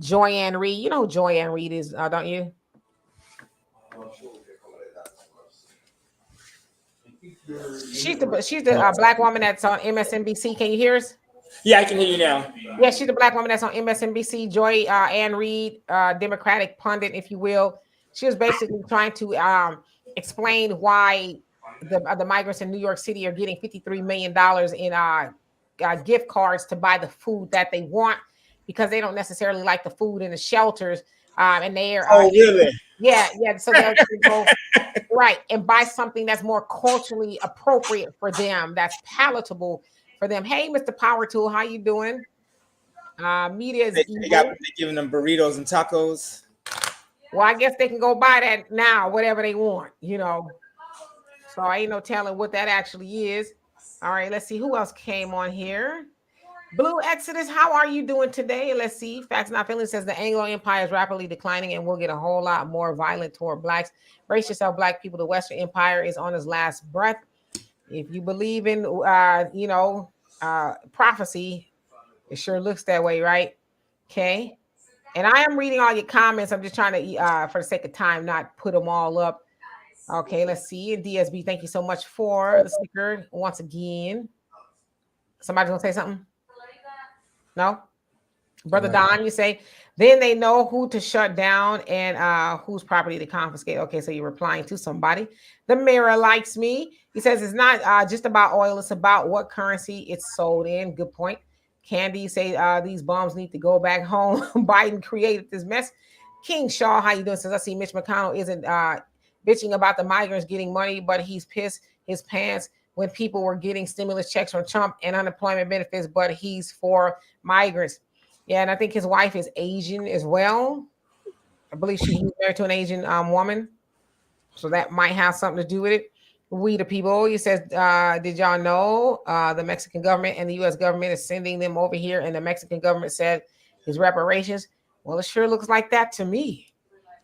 Joy-Ann Reid. You know who Joy-Ann Reid is, don't you? She's the Black woman that's on MSNBC. Can you hear us? Yeah, I can hear you now. Yeah, she's the Black woman that's on MSNBC. Joy-Ann Reid, Democratic pundit, if you will. She was basically trying to explain why the migrants in New York City are getting $53 million in gift cards to buy the food that they want, because they don't necessarily like the food in the shelters. And they are really? Yeah. So they'll go right and buy something that's more culturally appropriate for them, that's palatable for them. Hey, Mr. Power Tool, how you doing? Media is they're giving them burritos and tacos. Well, I guess they can go buy that now, whatever they want, So I ain't no telling what that actually is. All right, let's see who else came on here. Blue Exodus, how are you doing today? Let's see. Facts Not Feelings says the Anglo Empire is rapidly declining and will get a whole lot more violent toward Blacks. Brace yourself, Black people. The Western Empire is on its last breath. If you believe in, prophecy, it sure looks that way, right? Okay. And I am reading all your comments. I'm just trying to, for the sake of time, not put them all up. Okay, let's see. And DSB, thank you so much for the sticker once again. Somebody's gonna say something? No? Brother Don, you say, then they know who to shut down and whose property to confiscate. Okay, so you're replying to somebody. The Mirror likes me. He says it's not just about oil, it's about what currency it's sold in. Good point. Candy say these bombs need to go back home. Biden created this mess. King Shaw, how you doing? Says I see Mitch McConnell isn't bitching about the migrants getting money, but he's pissed his pants when people were getting stimulus checks from Trump and unemployment benefits, but he's for migrants. Yeah, and I think his wife is Asian as well. I believe he's married to an Asian woman. So that might have something to do with it. We the people, he says, did y'all know the Mexican government and the U.S. government is sending them over here, and the Mexican government said his reparations? Well, it sure looks like that to me.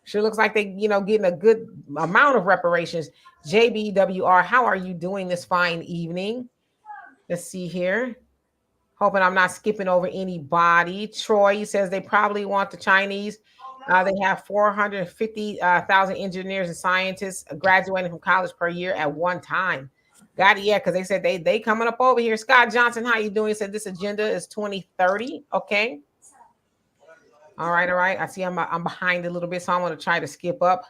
Sure looks like they, getting a good amount of reparations. JBWR, how are you doing this fine evening? Let's see here. Hoping I'm not skipping over anybody. Troy says they probably want the Chinese. They have 450,000 engineers and scientists graduating from college per year at one time. Got it, yeah, because they said they coming up over here. Scott Johnson, how you doing? He said this agenda is 2030. Okay. All right. I see I'm behind a little bit, so I'm going to try to skip up.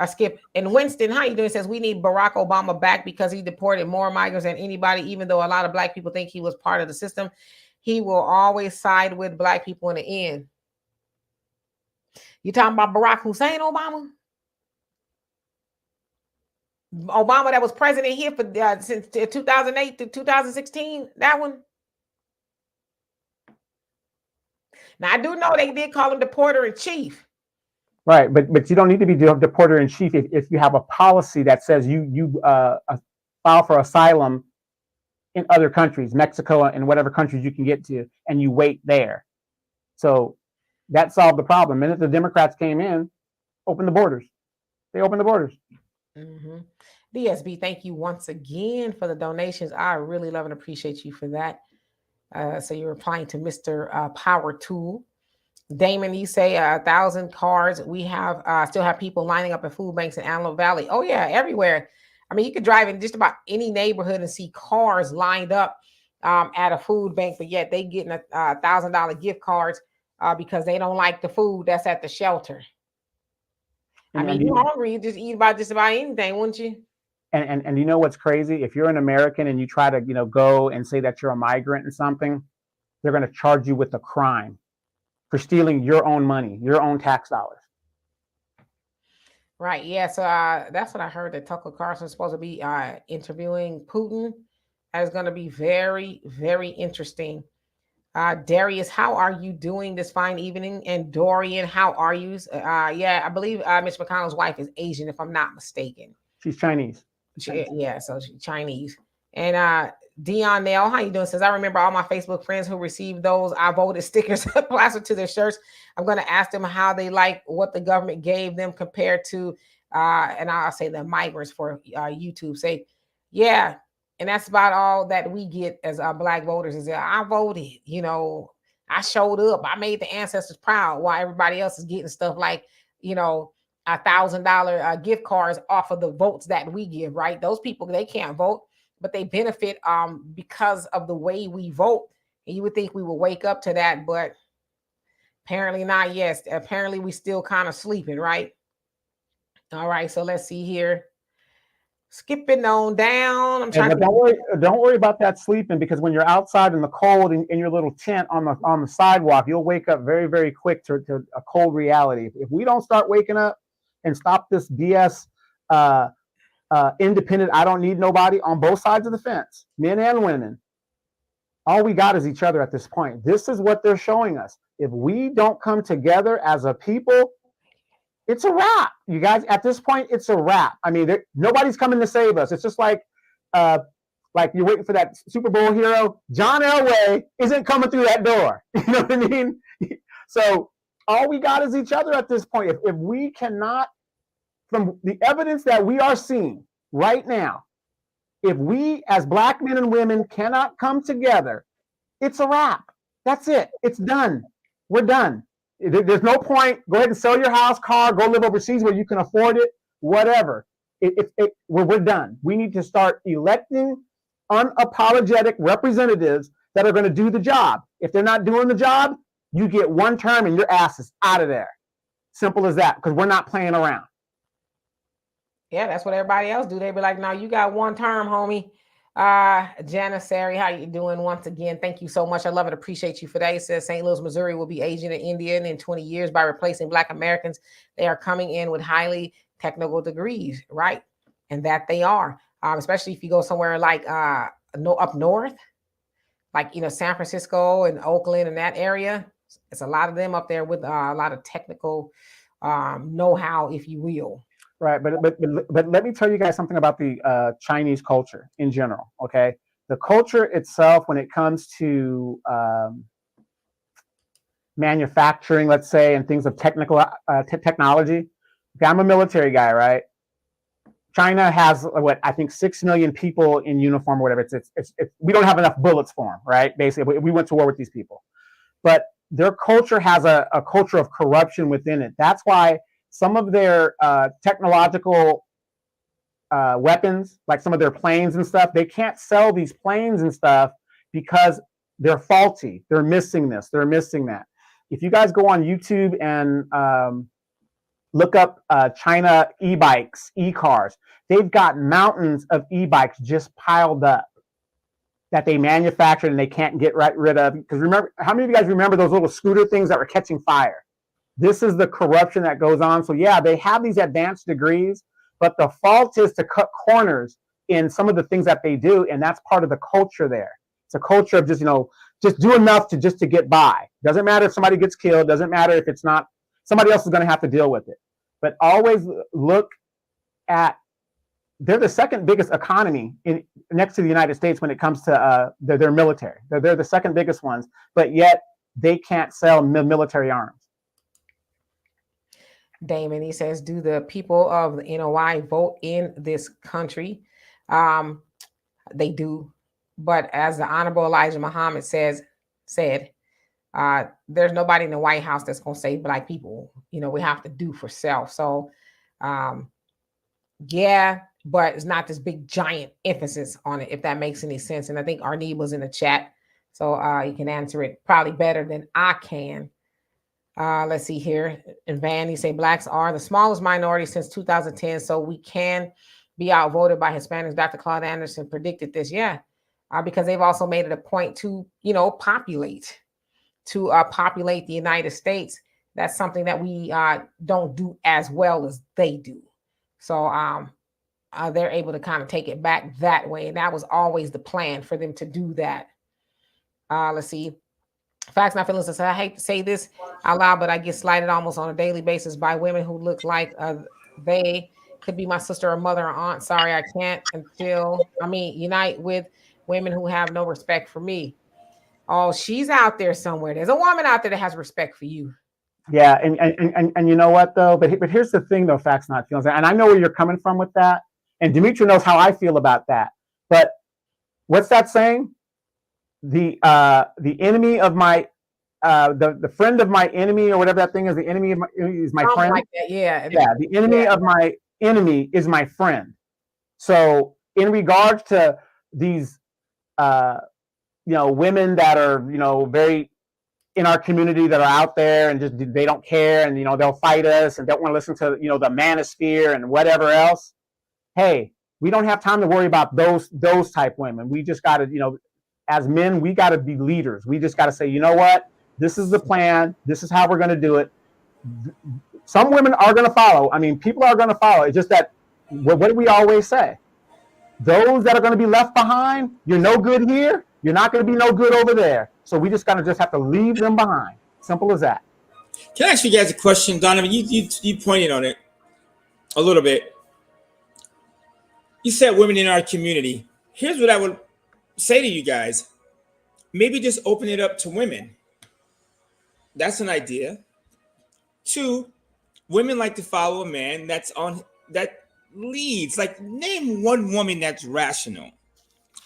Skip. And Winston, how you doing? He says we need Barack Obama back because he deported more migrants than anybody, even though a lot of Black people think he was part of the system. He will always side with Black people in the end. You talking about Barack Hussein Obama? Obama that was president here for since 2008 to 2016? That one? Now I do know they did call him the porter in chief. Right, but you don't need to be the porter in chief if you have a policy that says you file for asylum in other countries, Mexico and whatever countries you can get to, and you wait there. So that solved the problem. And if the Democrats came in, opened the borders. They opened the borders. Mm-hmm. DSB, thank you once again for the donations. I really love and appreciate you for that. So you're replying to Mr. Power Tool. Damon, you say 1,000 cars. We have still have people lining up at food banks in Antelope Valley. Oh yeah, everywhere. I mean, you could drive in just about any neighborhood and see cars lined up at a food bank, but yet they getting $1,000 gift cards because they don't like the food that's at the shelter. I mean, you're hungry, you just eat about just about anything, wouldn't you? And you know what's crazy? If you're an American and you try to go and say that you're a migrant and something, they're going to charge you with a crime for stealing your own money, your own tax dollars. Right. Yeah. So that's what I heard, that Tucker Carlson's supposed to be interviewing Putin. That is going to be very, very interesting. Darius, how are you doing this fine evening? And Dorian, how are you? Yeah, I believe Mitch McConnell's wife is Asian, if I'm not mistaken. She's Chinese. Yeah, so she's Chinese. And Dion Nail, how you doing? Says, I remember all my Facebook friends who received those I voted stickers plastered to their shirts. I'm going to ask them how they like what the government gave them compared to, and I'll say the migrants for YouTube. Say, yeah, and that's about all that we get as Black voters is that I voted, I showed up, I made the ancestors proud, while everybody else is getting stuff like, $1,000 gift cards off of the votes that we give, right? Those people, they can't vote, but they benefit because of the way we vote. And you would think we would wake up to that, but apparently not. Yes, apparently we still kind of sleeping, right? All right, so let's see here. Skipping on down. I'm trying. Don't worry about that sleeping, because when you're outside in the cold in your little tent on the sidewalk, you'll wake up very, very quick to a cold reality. If we don't start waking up and stop this BS, independent, I don't need nobody on both sides of the fence, men and women. All we got is each other at this point. This is what they're showing us. If we don't come together as a people, it's a wrap, you guys. At this point, it's a wrap. I mean, nobody's coming to save us. It's just like you're waiting for that Super Bowl hero. John Elway isn't coming through that door. You know what I mean? So all we got is each other at this point. If we cannot, from the evidence that we are seeing right now, if we as Black men and women cannot come together, it's a wrap. That's it. It's done. We're done. There's no point. Go ahead and sell your house, car, go live overseas where you can afford it, whatever. We're done. We need to start electing unapologetic representatives that are going to do the job. If they're not doing the job, you get one term and your ass is out of there. Simple as that, because we're not playing around. Yeah, that's what everybody else do. They be like, no, you got one term, homie. Janissary, how you doing? Once again, thank you so much. I love and appreciate you for that. It says St. Louis, Missouri will be Asian and Indian in 20 years by replacing Black Americans. They are coming in with highly technical degrees, right? And that they are, especially if you go somewhere like up north, like, San Francisco and Oakland and that area. It's a lot of them up there with a lot of technical know-how, if you will. Right, but let me tell you guys something about the Chinese culture in general. Okay, the culture itself, when it comes to manufacturing, let's say, and things of technology. Okay, I'm a military guy, right? China has I think 6 million people in uniform or whatever. It's we don't have enough bullets for them, right? Basically, we went to war with these people, but their culture has a culture of corruption within it. That's why some of their technological weapons, like some of their planes and stuff, they can't sell these planes and stuff because they're faulty. They're missing this. They're missing that. If you guys go on YouTube and look up China e-bikes, e-cars, they've got mountains of e-bikes just piled up that they manufactured and they can't get rid of. Because remember, how many of you guys remember those little scooter things that were catching fire? This is the corruption that goes on. So yeah, they have these advanced degrees, but the fault is to cut corners in some of the things that they do, and that's part of the culture there. It's a culture of just just do enough to get by. Doesn't matter if somebody gets killed. Doesn't matter if it's not, somebody else is going to have to deal with it. But always look at, they're the second biggest economy next to the United States when it comes to their military. They're the second biggest ones, but yet they can't sell military arms. Damon, he says, do the people of the NOI vote in this country? They do. But as the Honorable Elijah Muhammad said, there's nobody in the White House that's going to save Black people. We have to do for self. So, yeah, but it's not this big giant emphasis on it, if that makes any sense. And I think Arnie was in the chat, so he can answer it probably better than I can. Let's see here. And Van, he say Blacks are the smallest minority since 2010, so we can be outvoted by Hispanics. Dr. Claude Anderson predicted this, because they've also made it a point to, populate the United States. That's something that we don't do as well as they do. So they're able to kind of take it back that way. And that was always the plan for them to do that. Let's see. Facts Not Feelings says, I hate to say this out loud, but I get slighted almost on a daily basis by women who look like they could be my sister or mother or aunt. Sorry, I can't unite with women who have no respect for me. Oh, she's out there somewhere. There's a woman out there that has respect for you. Yeah, and you know what though? But here's the thing though, Facts Not Feelings, and I know where you're coming from with that, and Dimitri knows how I feel about that. But what's that saying? The enemy of my the friend of my enemy, or whatever that thing is, the enemy of my is my friend. Like that, yeah. Yeah, the enemy of my enemy is my friend. So in regards to these women that are very in our community that are out there and just they don't care, and they'll fight us and don't want to listen to the manosphere and whatever else. Hey, we don't have time to worry about those type women. We just got to as men, we got to be leaders. We just got to say, you know what? This is the plan. This is how we're going to do it. Some women are going to follow. I mean, people are going to follow. It's just that, what do we always say? Those that are going to be left behind, you're no good here. You're not going to be no good over there. So we just have to leave them behind. Simple as that. Can I ask you guys a question, Donovan? You pointed on it a little bit. You said women in our community. Here's what I would say to you guys. Maybe just open it up to women. That's an idea. 2, women like to follow a man that leads. Like, name one woman that's rational.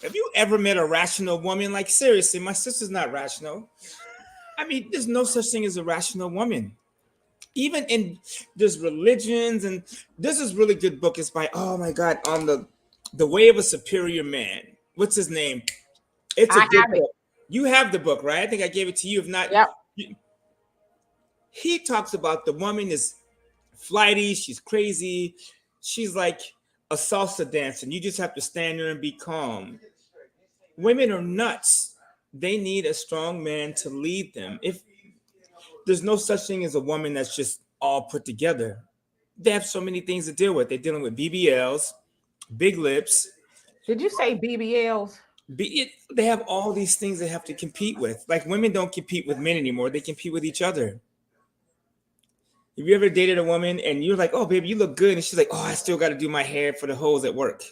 Have you ever met a rational woman? Like, seriously, my sister's not rational. I mean, there's no such thing as a rational woman. Even in there's religions, and this is really good book. It's by, oh my God, on the Way of a Superior Man. What's his name? It's a good book. You have the book, right? I think I gave it to you. If not, yep. He talks about the woman is flighty, she's crazy, she's like a salsa dancer, and you just have to stand there and be calm. Women are nuts. They need a strong man to lead them. If there's no such thing as a woman that's just all put together, they have so many things to deal with. They're dealing with BBLs, big lips. Did you say BBLs? They have all these things they have to compete with. Like, women don't compete with men anymore. They compete with each other. Have you ever dated a woman and you're like, oh, baby, you look good. And she's like, oh, I still got to do my hair for the hoes at work.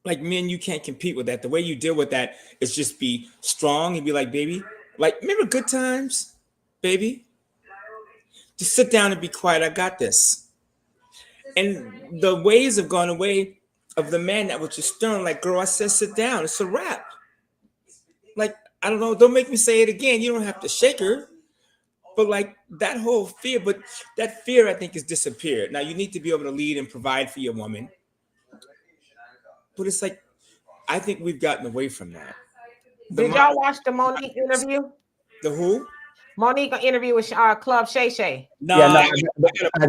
Like, men, you can't compete with that. The way you deal with that is just be strong and be like, baby, like, remember good times, baby? Just sit down and be quiet. I got this. And the ways have gone away of the man that was just stern. Like, girl, I said, sit down. It's a wrap. Like, I don't know. Don't make me say it again. You don't have to shake her. But like that whole fear, but that fear, I think, has disappeared. Now, you need to be able to lead and provide for your woman. But it's like, I think we've gotten away from that. Did y'all watch the Monique interview? The who? Monique interview with Club Shay Shay. No, yeah, I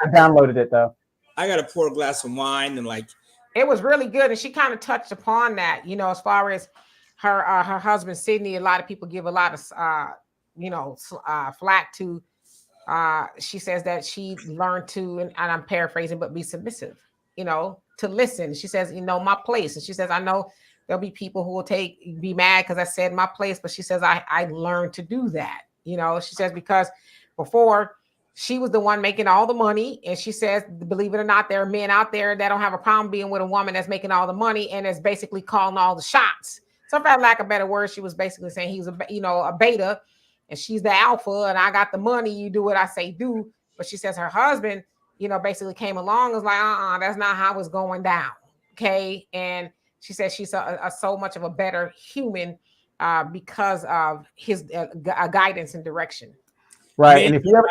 downloaded it though. I got to pour a glass of wine and like. It was really good, and she kind of touched upon that. As far as her husband Sydney, a lot of people give a lot of flack to. She says that she learned to, and I'm paraphrasing, but be submissive. To listen. She says, my place, and she says, I know there'll be people who will be mad because I said my place, but she says I learned to do that. You know, she says because before she was the one making all the money, and she says, believe it or not, there are men out there that don't have a problem being with a woman that's making all the money and is basically calling all the shots. So, for lack of a better word, she was basically saying he's a beta, and she's the alpha, and I got the money. You do what I say do. But she says her husband, basically came along and was like, that's not how it's going down. Okay, and she says she's so much of a better human because of his guidance and direction. Right. And real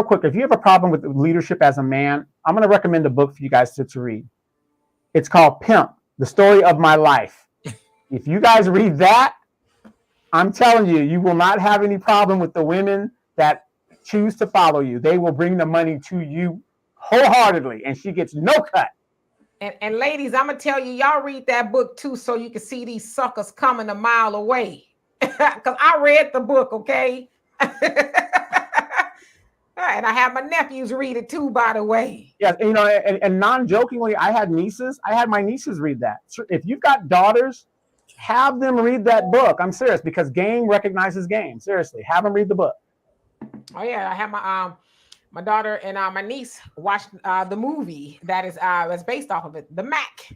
quick, if you have a problem with leadership as a man, I'm going to recommend a book for you guys to read. It's called Pimp, The Story of My Life. If you guys read that, I'm telling you, you will not have any problem with the women that choose to follow you. They will bring the money to you wholehearted, and she gets no cut. And ladies, I'm going to tell you, y'all read that book too, so you can see these suckers coming a mile away. Because I read the book, okay? And I have my nephews read it too, by the way. Yeah, and non-jokingly, I had my nieces read that. So if you've got daughters, have them read that book. I'm serious, because game recognizes game. Seriously, have them read the book. Oh yeah, I have my daughter and my niece watched the movie that is based off of it, The Mac,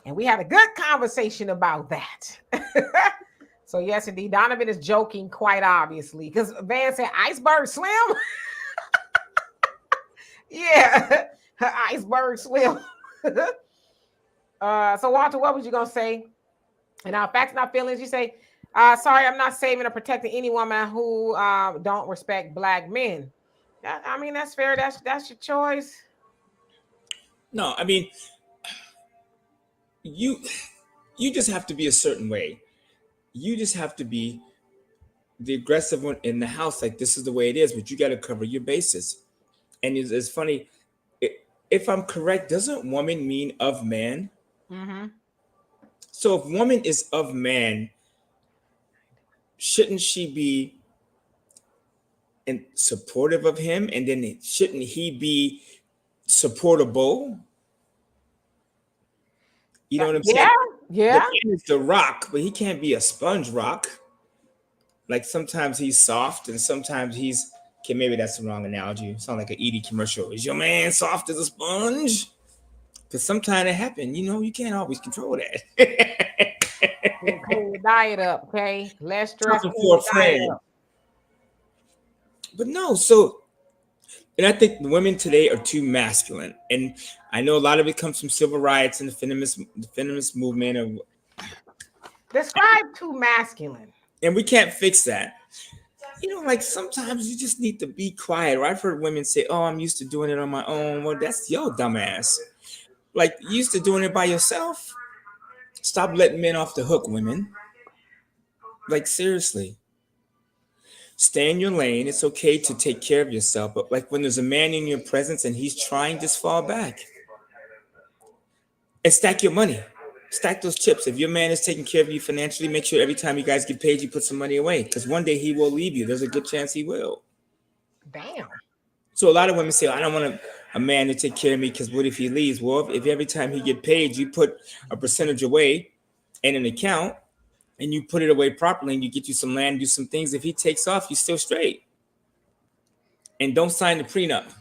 and we had a good conversation about that. So yes, indeed, Donovan is joking quite obviously, because Van said Iceberg Slim. Yeah, Iceberg Slim. So Walter, what was you gonna say? And our facts, not feelings. You say, sorry, I'm not saving or protecting any woman who don't respect Black men. I mean, that's fair. That's your choice. No, I mean, you just have to be a certain way. You just have to be the aggressive one in the house. Like, this is the way it is, but you got to cover your bases. And it's funny, if I'm correct, doesn't woman mean of man? Mm-hmm. So if woman is of man, shouldn't she be supportive of him? And then shouldn't he be supportable? You know what I'm saying? Yeah. The man is the rock, but he can't be a sponge rock. Like, sometimes he's soft and sometimes maybe that's the wrong analogy. It sounds like an Edie commercial. Is your man soft as a sponge? Because sometimes it happens. You can't always control that. Clean your diet up, okay? Less stress. For a friend. But no, and I think women today are too masculine. And I know a lot of it comes from civil rights and the feminist movement. Describe too masculine. And we can't fix that. Like, sometimes you just need to be quiet. Or I've heard women say, oh, I'm used to doing it on my own. Well, that's your dumbass. Like, you used to doing it by yourself. Stop letting men off the hook, women. Like, seriously. Stay in your lane. It's okay to take care of yourself. But like, when there's a man in your presence and he's trying, just fall back. And stack your money. Stack those chips. If your man is taking care of you financially, make sure every time you guys get paid, you put some money away. Because one day he will leave you. There's a good chance he will. Damn. So a lot of women say, I don't want a man to take care of me because what if he leaves? Well, if every time he get paid, you put a percentage away in an account and you put it away properly and you get you some land, do some things. If he takes off, you're still straight. And don't sign the prenup.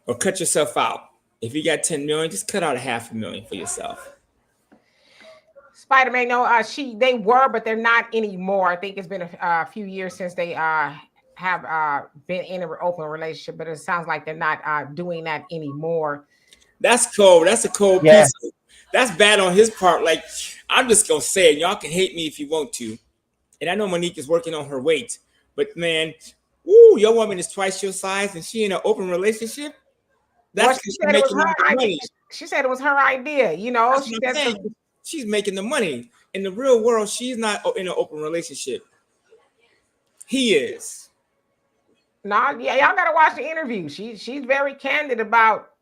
Or cut yourself out. If you got 10 million, just cut out $500,000 for yourself. Spider-Man, no, they were, but they're not anymore. I think it's been a few years since they have been in an open relationship, but it sounds like they're not doing that anymore. That's cold. That's a cold piece. That's bad on his part. Like, I'm just gonna say it. Y'all can hate me if you want to. And I know Monique is working on her weight, but man, your woman is twice your size and she in an open relationship. That's she said it was her idea. She said it was her idea. She's making the money. In the real world, she's not in an open relationship. He is. Y'all gotta watch the interview. She's very candid about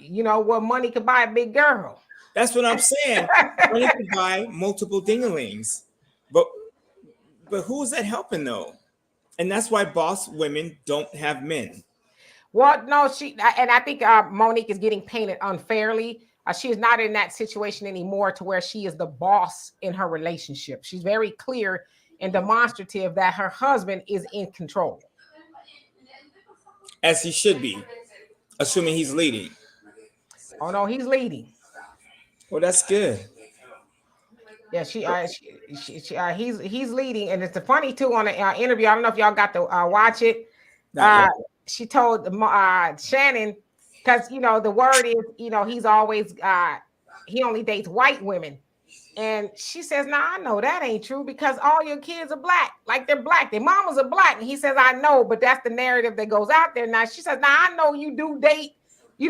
what money could buy a big girl. That's what I'm saying. Money could buy multiple dinglings. But who's that helping though? And that's why boss women don't have men. Well, no, I think Monique is getting painted unfairly. She is not in that situation anymore to where she is the boss in her relationship. She's very clear and demonstrative that her husband is in control. As he should be, assuming he's leading. Oh no, he's leading. Well, that's good. Yeah, he's leading, and it's funny too on the interview. I don't know if y'all got to watch it. She told Shannon, because the word is he's always he only dates white women, and she says, "Nah, I know that ain't true because all your kids are black, like they're black, their mamas are black." And he says, "I know, but that's the narrative that goes out there." Now she says, "Now I know you do date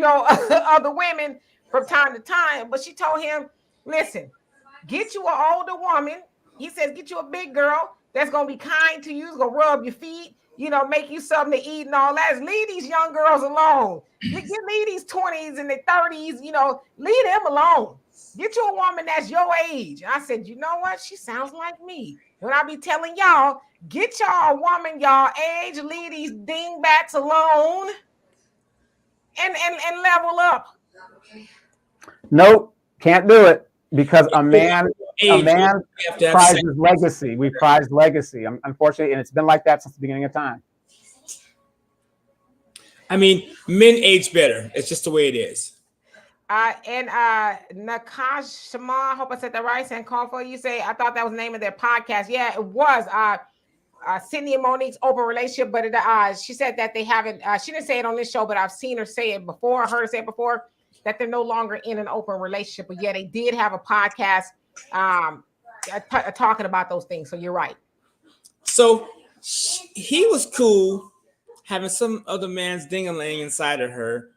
other women from time to time," but she told him, "Listen. Get you an older woman." He says, "Get you a big girl that's going to be kind to you, is going to rub your feet, make you something to eat and all that. Leave these young girls alone. Leave these 20s and the 30s, leave them alone. Get you a woman that's your age." And I said, "You know what? She sounds like me." And I be telling y'all, get y'all a woman y'all age, leave these dingbats alone and level up. Nope, can't do it. Because a man prizes legacy. We prize legacy, unfortunately, and it's been like that since the beginning of time. I mean, men age better. It's just the way it is. And Nakash Shama, I hope I said that right. And call for you say, I thought that was the name of their podcast. Yeah, it was. Sydney and Monique's open relationship, but she said that they haven't. She didn't say it on this show, but I've seen her say it before. Heard her say it before, that they're no longer in an open relationship. But yeah, they did have a podcast talking about those things. So you're right. So he was cool having some other man's ding-a-ling inside of her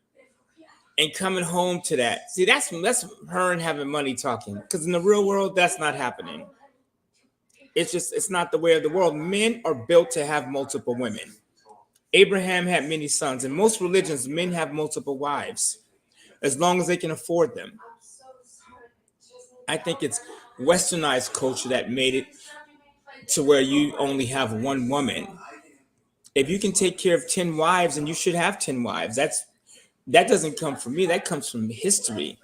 and coming home to that. See, that's her and having money talking. Because in the real world, that's not happening. It's not the way of the world. Men are built to have multiple women. Abraham had many sons. In most religions, men have multiple wives, as long as they can afford them. I think it's westernized culture that made it to where you only have one woman. If you can take care of 10 wives, and you should have 10 wives, that doesn't come from me. That comes from history.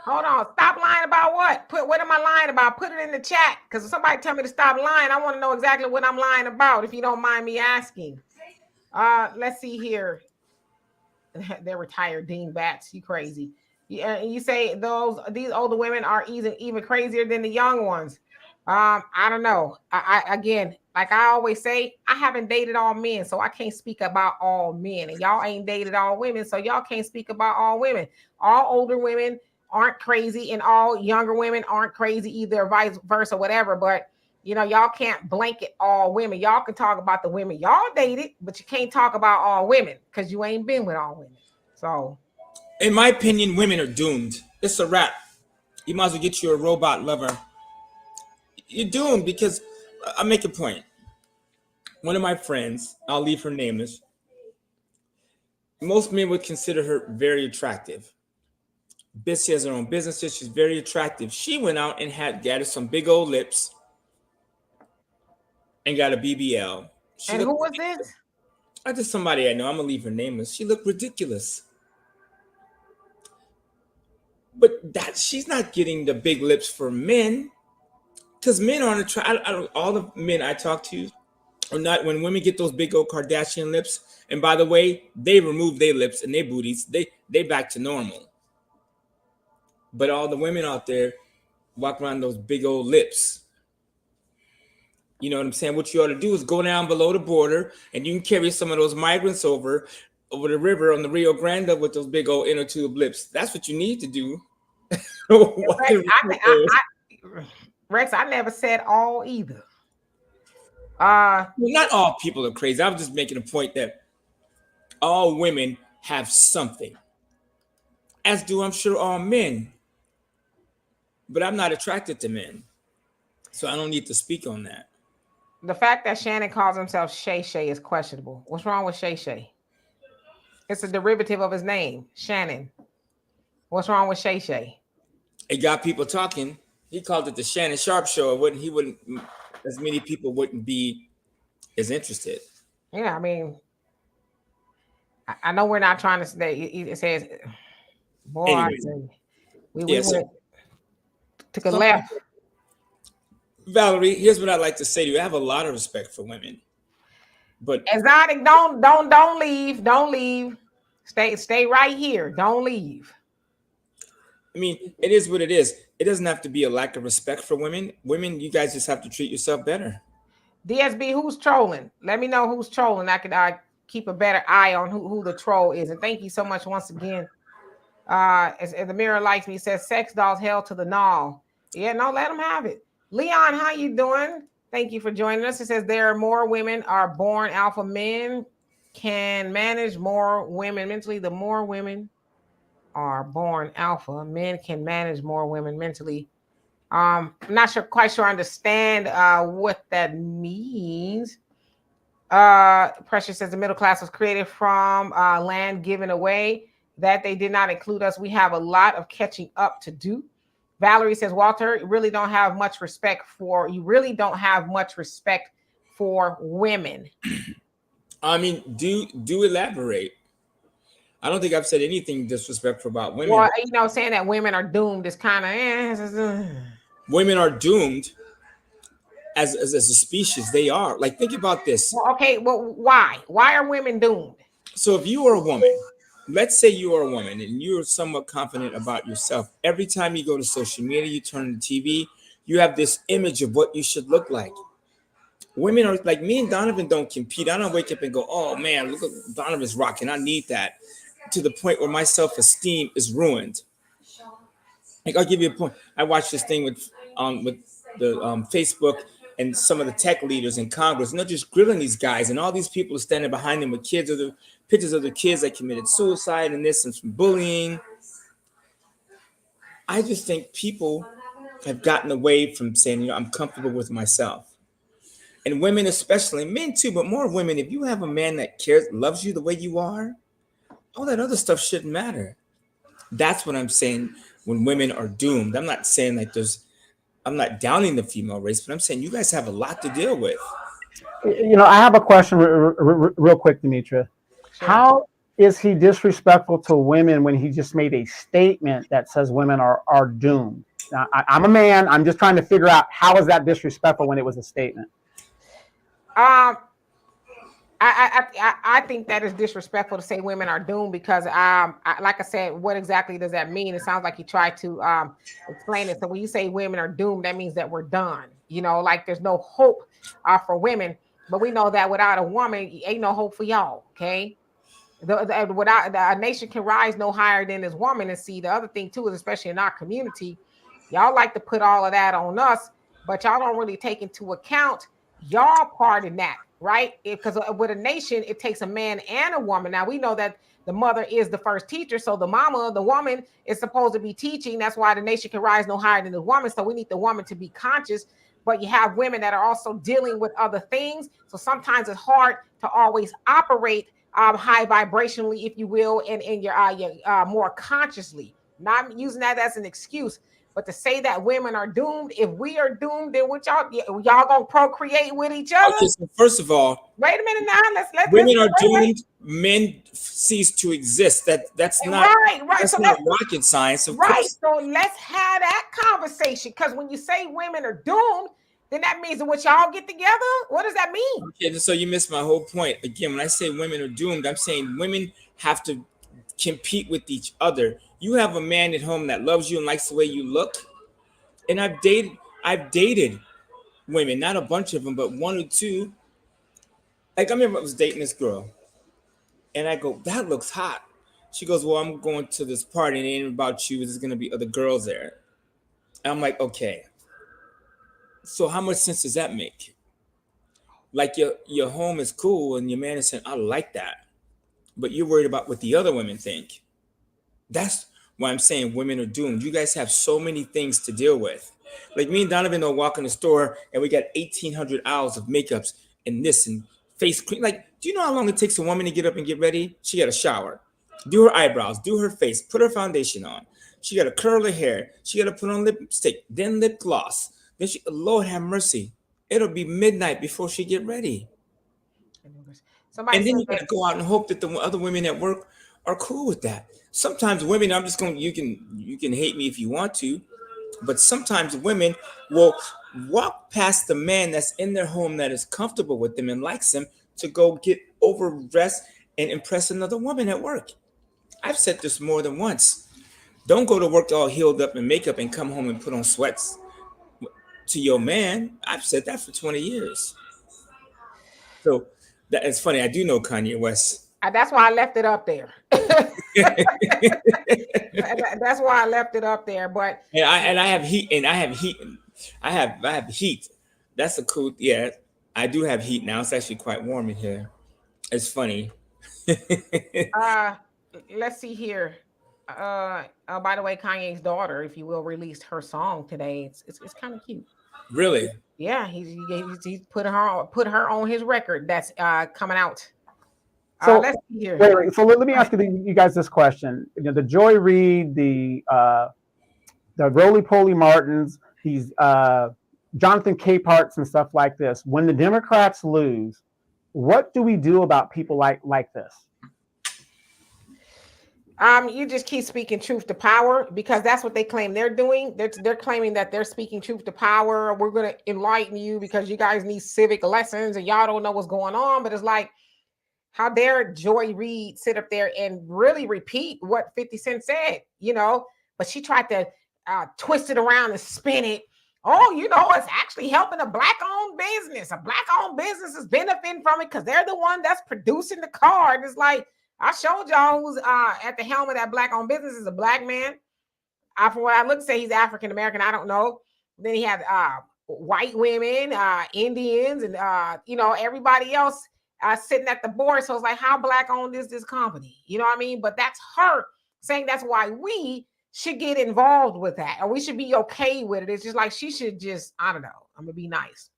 Hold on. Stop lying about what? What am I lying about? Put it in the chat. Because if somebody tell me to stop lying, I want to know exactly what I'm lying about, if you don't mind me asking. Let's see here. They're retired dingbats. You crazy. You say these older women are even crazier than the young ones. I don't know. I again, like I always say, I haven't dated all men, so I can't speak about all men. And y'all ain't dated all women, so y'all can't speak about all women. All older women aren't crazy, and all younger women aren't crazy either, vice versa, whatever. But y'all can't blanket all women. Y'all can talk about the women y'all dated, but you can't talk about all women because you ain't been with all women. So, in my opinion, women are doomed. It's a wrap. You might as well get you a robot lover. You're doomed because I'll make a point. One of my friends, I'll leave her nameless. Most men would consider her very attractive. She has her own businesses. She's very attractive. She went out and had gathered some big old lips and got a BBL. And who was this? Just somebody I know. I'm gonna leave her nameless. She looked ridiculous. But she's not getting the big lips for men, because men aren't attracted. All the men I talk to are not. When women get those big old Kardashian lips, and by the way, they remove their lips and their booties, they back to normal. But all the women out there walk around those big old lips. You know what I'm saying? What you ought to do is go down below the border, and you can carry some of those migrants over the river on the Rio Grande with those big old inner tube lips. That's what you need to do. Rex, I never said all either. Not all people are crazy. I was just making a point that all women have something, as do I'm sure all men. But I'm not attracted to men, so I don't need to speak on that. The fact that Shannon calls himself Shay Shay is questionable. What's wrong with Shay Shay? It's a derivative of his name, Shannon. What's wrong with Shay Shay? It got people talking. He called it the Shannon Sharp Show. As many people wouldn't be as interested. Yeah, I mean, I know we're not trying to say. It says, boy, anyways, We so went took a left. Valerie, here's what I'd like to say to you. I have a lot of respect for women, but Exotic, don't leave. Don't leave. Stay right here. Don't leave. I mean, it is what it is. It doesn't have to be a lack of respect for women. Women, you guys just have to treat yourself better. DSB, who's trolling? Let me know who's trolling. I can keep a better eye on who the troll is. And thank you so much once again. As the mirror likes me, says sex dolls held to the null. Yeah, no, let them have it. Leon, how you doing? Thank you for joining us. It says there are more women are born alpha men can manage more women mentally. The more women are born alpha, men can manage more women mentally. I'm not quite sure I understand what that means. Precious says the middle class was created from land given away, that they did not include us. We have a lot of catching up to do. Valerie says, Walter, you really don't have much respect for women. I mean, do elaborate. I don't think I've said anything disrespectful about women. Well, saying that women are doomed is kind of Women are doomed as a species. They are. Like, think about this. Well, okay, well, why? Why are women doomed? So if you are a woman, let's say you are a woman and you're somewhat confident about yourself. Every time you go to social media, you turn on the TV, you have this image of what you should look like. Women are like me and Donovan don't compete. I don't wake up and go, oh man, look at Donovan's rocking. I need that, to the point where my self-esteem is ruined. Like, I'll give you a point. I watched this thing with the Facebook and some of the tech leaders in Congress, and they're just grilling these guys, and all these people are standing behind them with kids, or the pictures of the kids that committed suicide and this and some bullying. I just think people have gotten away from saying, I'm comfortable with myself. And women especially, men too, but more women, if you have a man that cares, loves you the way you are, all that other stuff shouldn't matter. That's what I'm saying when women are doomed. I'm not saying like I'm not downing the female race, but I'm saying you guys have a lot to deal with. I have a question real quick, Demetra. Sure. How is he disrespectful to women when he just made a statement that says women are doomed? Now, I'm a man. I'm just trying to figure out how is that disrespectful when it was a statement? I think that is disrespectful to say women are doomed because, like I said, what exactly does that mean? It sounds like he tried to explain it. So when you say women are doomed, that means that we're done. Like there's no hope for women. But we know that without a woman, ain't no hope for y'all. Okay, a nation can rise no higher than this woman. And see, the other thing too is, especially in our community, y'all like to put all of that on us, but y'all don't really take into account y'all part in that. Right? Because with a nation, it takes a man and a woman. Now, we know that the mother is the first teacher. So the woman is supposed to be teaching. That's why the nation can rise no higher than the woman. So we need the woman to be conscious. But you have women that are also dealing with other things. So sometimes it's hard to always operate high vibrationally, if you will, and in your more consciously. Not using that as an excuse. But to say that women are doomed, if we are doomed, then what y'all gonna procreate with each other? Okay, so first of all, wait a minute now. Let's women are doomed. Men cease to exist. That's not right. That's not rocket science. Of right. course. So let's have that conversation. Because when you say women are doomed, then that means that what y'all get together. What does that mean? Okay, so you missed my whole point. Again, when I say women are doomed, I'm saying women have to compete with each other. You have a man at home that loves you and likes the way you look. And I've dated women, not a bunch of them, but one or two. Like, I remember I was dating this girl, and I go, that looks hot. She goes, well, I'm going to this party, and it ain't about you. There's going to be other girls there. And I'm like, okay. So how much sense does that make? Like, your home is cool, and your man is saying, I like that. But you're worried about what the other women think. That's why I'm saying women are doomed. You guys have so many things to deal with. Like, me and Donovan will walk in the store and we got 1,800 hours of makeups and this and face cream. Like, do you know how long it takes a woman to get up and get ready? She got to shower, do her eyebrows, do her face, put her foundation on. She got to curl her hair. She got to put on lipstick, then lip gloss. Then Lord have mercy. It'll be midnight before she get ready. And then you got to go out and hope that the other women at work are cool with that. Sometimes women, you can hate me if you want to, but sometimes women will walk past the man that's in their home that is comfortable with them and likes them to go get overdressed and impress another woman at work. I've said this more than once. Don't go to work all healed up in makeup and come home and put on sweats to your man. I've said that for 20 years. So that is funny. I do know Kanye West. That's why I left it up there. That's why I left it up there. But I have heat, and I have heat. I have heat. That's a cool. Yeah, I do have heat now. It's actually quite warm in here. It's funny. let's see here. By the way, Kanye's daughter, if you will, released her song today. It's kind of cute. Really? Yeah, he's put her on his record that's coming out. So let's see here. wait, so let me ask you guys this question. You know, the Joy Reid, the Roly Poly Martins, these Jonathan Capeharts and stuff like this. When the Democrats lose, what do we do about people like this? You just keep speaking truth to power, because that's what they claim they're doing. They're claiming that they're speaking truth to power. We're going to enlighten you because you guys need civic lessons and y'all don't know what's going on. But it's like, how dare Joy Reid sit up there and really repeat what 50 Cent said, you know? But she tried to twist it around and spin it. Oh, you know, it's actually helping a Black-owned business. A Black-owned business is benefiting from it because they're the one that's producing the car. And it's like, I showed y'all who's at the helm of that Black-owned business is a Black man. From what I look, say he's African-American. I don't know. Then he had white women, Indians, and, you know, everybody else sitting at the board. So it's like, how Black-owned is this company? You know what I mean? But that's her saying that's why we should get involved with that. Or we should be okay with it. It's just like she should just, I don't know. I'm going to be nice.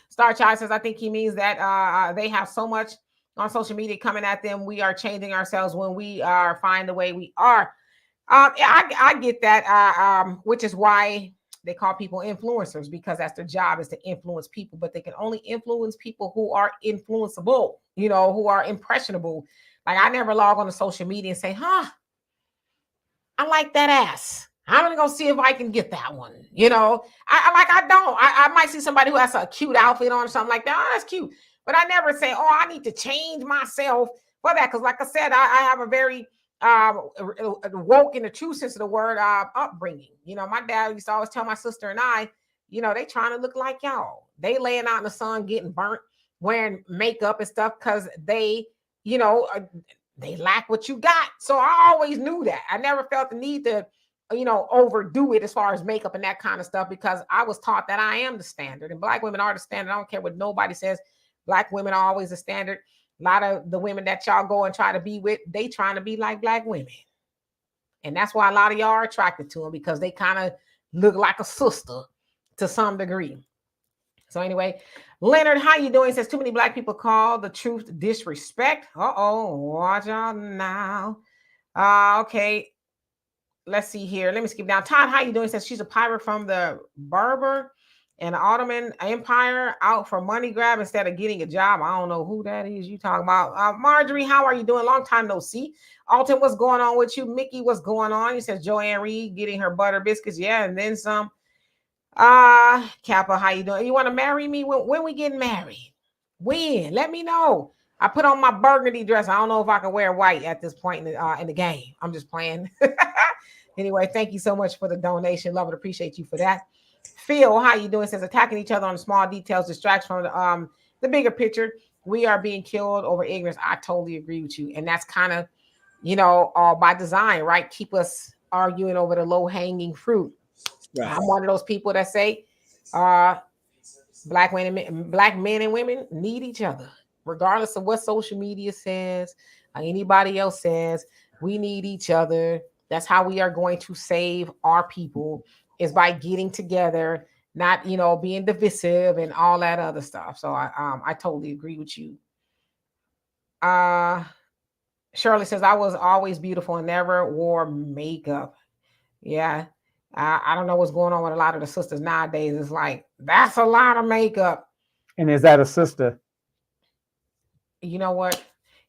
Star Child says, I think he means that they have so much on social media coming at them. We are changing ourselves when we are fine the way we are. I get that, which is why they call people influencers, because that's their job, is to influence people, but they can only influence people who are influenceable, you know, who are impressionable. Like, I never log on to social media and say, I like that ass. I'm going to go see if I can get that one. You know, I might see somebody who has a cute outfit on or something like that. Oh, that's cute. But I never say, oh, I need to change myself for that. Because like I said, I have a very woke, in the true sense of the word, upbringing. You know, my dad used to always tell my sister and I, you know, they trying to look like y'all. They laying out in the sun, getting burnt, wearing makeup and stuff because they, you know, they lack what you got. So I always knew that. I never felt the need to, you know, overdo it as far as makeup and that kind of stuff, because I was taught that I am the standard and Black women are the standard. I don't care what nobody says. Black women are always the standard. A lot of the women that y'all go and try to be with, they trying to be like Black women. And that's why a lot of y'all are attracted to them, because they kind of look like a sister to some degree. So anyway, Leonard, how you doing? Says too many Black people call the truth disrespect. Watch out now. Okay. Let's see here. Let me skip down. Todd, how you doing? Says she's a pirate from the Berber and the Ottoman Empire, out for money grab instead of getting a job. I don't know who that is you talking about. Marjorie, how are you doing? Long time no see. Alton, what's going on with you? Mickey, what's going on? He says Joanne Reid getting her butter biscuits. Yeah, and then some. Kappa, how you doing? You want to marry me? When we getting married? When? Let me know. I put on my burgundy dress. I don't know if I can wear white at this point in the game. I'm just playing. Anyway, thank you so much for the donation. Love and appreciate you for that. Phil, how you doing? Says attacking each other on the small details distracts from the bigger picture. We are being killed over ignorance. I totally agree with you. And that's kind of, you know, all by design, right? Keep us arguing over the low-hanging fruit. Right. I'm one of those people that say Black men and women need each other, regardless of what social media says, or anybody else says. We need each other. That's how we are going to save our people, is by getting together, not, you know, being divisive and all that other stuff. So I totally agree with you. Shirley says, I was always beautiful and never wore makeup. Yeah. I don't know what's going on with a lot of the sisters nowadays. It's like, that's a lot of makeup. And is that a sister? You know what?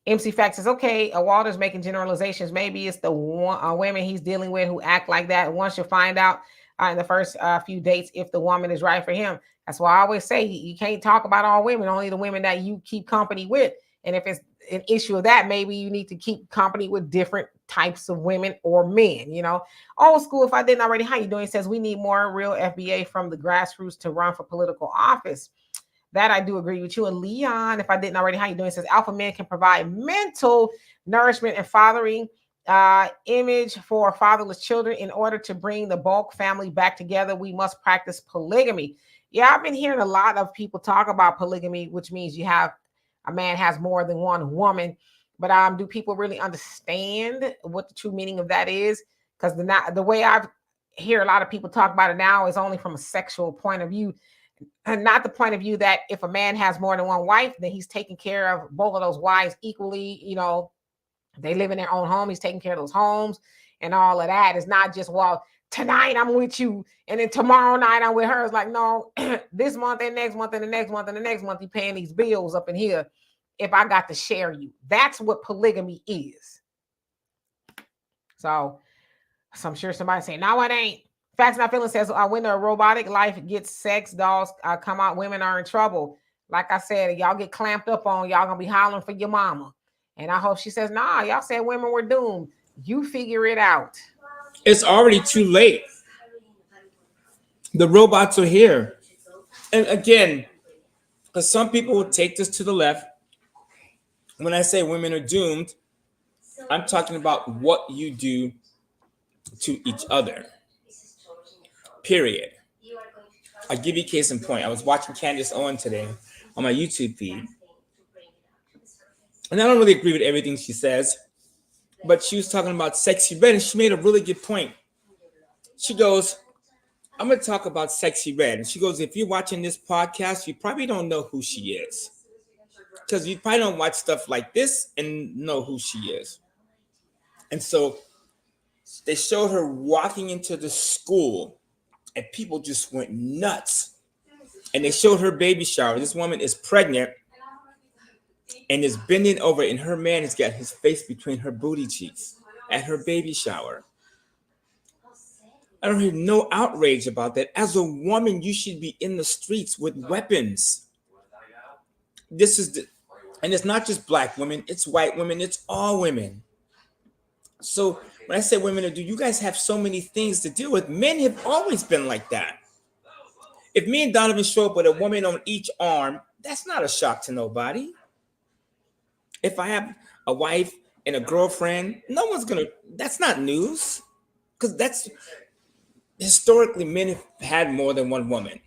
MC Fact says, okay, Walter's making generalizations. Maybe it's the women he's dealing with who act like that. Once you find out in the first few dates if the woman is right for him. That's why I always say you can't talk about all women, only the women that you keep company with. And if it's an issue of that, maybe you need to keep company with different types of women or men, you know. Old school, if I didn't already, how you doing? He says we need more real FBA from the grassroots to run for political office. That I do agree with you. And Leon, if I didn't already, how you doing? Says alpha men can provide mental nourishment and fathering image for fatherless children. In order to bring the bulk family back together, we must practice polygamy. Yeah, I've been hearing a lot of people talk about polygamy, which means you have a man has more than one woman. But do people really understand what the true meaning of that is? Because the way I hear a lot of people talk about it now is only from a sexual point of view. And not the point of view that if a man has more than one wife, then he's taking care of both of those wives equally. You know, they live in their own home. He's taking care of those homes and all of that. It's not just, well, tonight I'm with you and then tomorrow night I'm with her. It's like, no, this month and next month and the next month and the next month, you're paying these bills up in here if I got to share you. That's what polygamy is. So I'm sure somebody saying, no, it ain't. Facts Not Feeling says, when the robotic life gets sex dolls come out, women are in trouble. Like I said, y'all get clamped up on, y'all gonna be hollering for your mama. And I hope she says, nah, y'all said women were doomed. You figure it out. It's already too late. The robots are here. And again, because some people will take this to the left. When I say women are doomed, I'm talking about what you do to each other. Period. I'll give you a case in point. I was watching Candace Owen today on my YouTube feed. And I don't really agree with everything she says, but she was talking about Sexy Red, and she made a really good point. She goes, I'm going to talk about Sexy Red. And she goes, if you're watching this podcast, you probably don't know who she is. Because you probably don't watch stuff like this and know who she is. And so they showed her walking into the school, and people just went nuts. And they showed her baby shower. This woman is pregnant and is bending over, and her man has got his face between her booty cheeks at her baby shower. I don't hear no outrage about that. As a woman, you should be in the streets with weapons. And it's not just black women, it's white women, it's all women. So when I say women are doomed, you guys have so many things to deal with. Men have always been like that. If me and Donovan show up with a woman on each arm, that's not a shock to nobody. If I have a wife and a girlfriend, that's not news. Because that's historically, men have had more than one woman.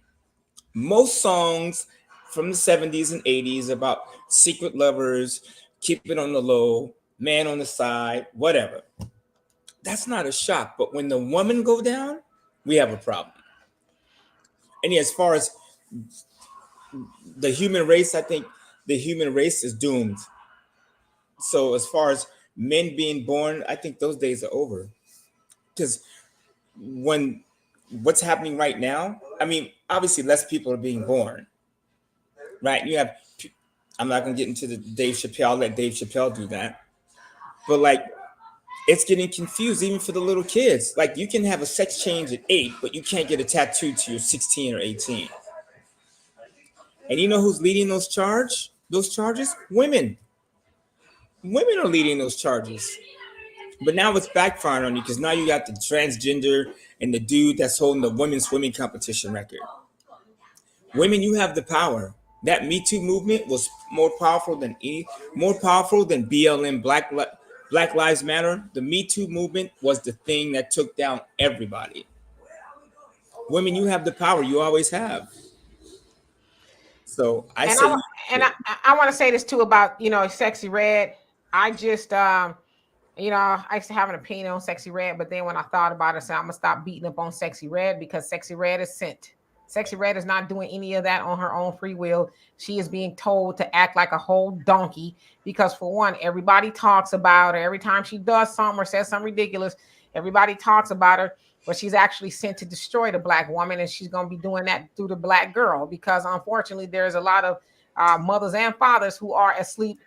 Most songs from the 70s and 80s about secret lovers, keep it on the low, man on the side, whatever. That's not a shock. But when the woman go down, we have a problem. And as far as the human race, I think the human race is doomed. So as far as men being born, I think those days are over. Because what's happening right now, I mean, obviously less people are being born, right? I'm not going to get into the Dave Chappelle, I'll let Dave Chappelle do that. But like, it's getting confused even for the little kids. Like, you can have a sex change at 8, but you can't get a tattoo till you're 16 or 18. And you know who's leading those charges? Women. Women are leading those charges. But now it's backfiring on you because now you got the transgender and the dude that's holding the women's swimming competition record. Women, you have the power. That Me Too movement was more powerful than BLM, Black Lives Matter. The Me Too movement was the thing that took down everybody. Women, you have the power. You always have. So I want to say this too about, Sexy Red. I just, I used to have an opinion on Sexy Red, but then when I thought about it, I said, I'm going to stop beating up on Sexy Red because Sexy Red is sent. Sexy Red is not doing any of that on her own free will. She is being told to act like a whole donkey because, for one, everybody talks about her. Every time she does something or says something ridiculous, everybody talks about her, but she's actually sent to destroy the black woman, and she's going to be doing that through the black girl because, unfortunately, there's a lot of mothers and fathers who are asleep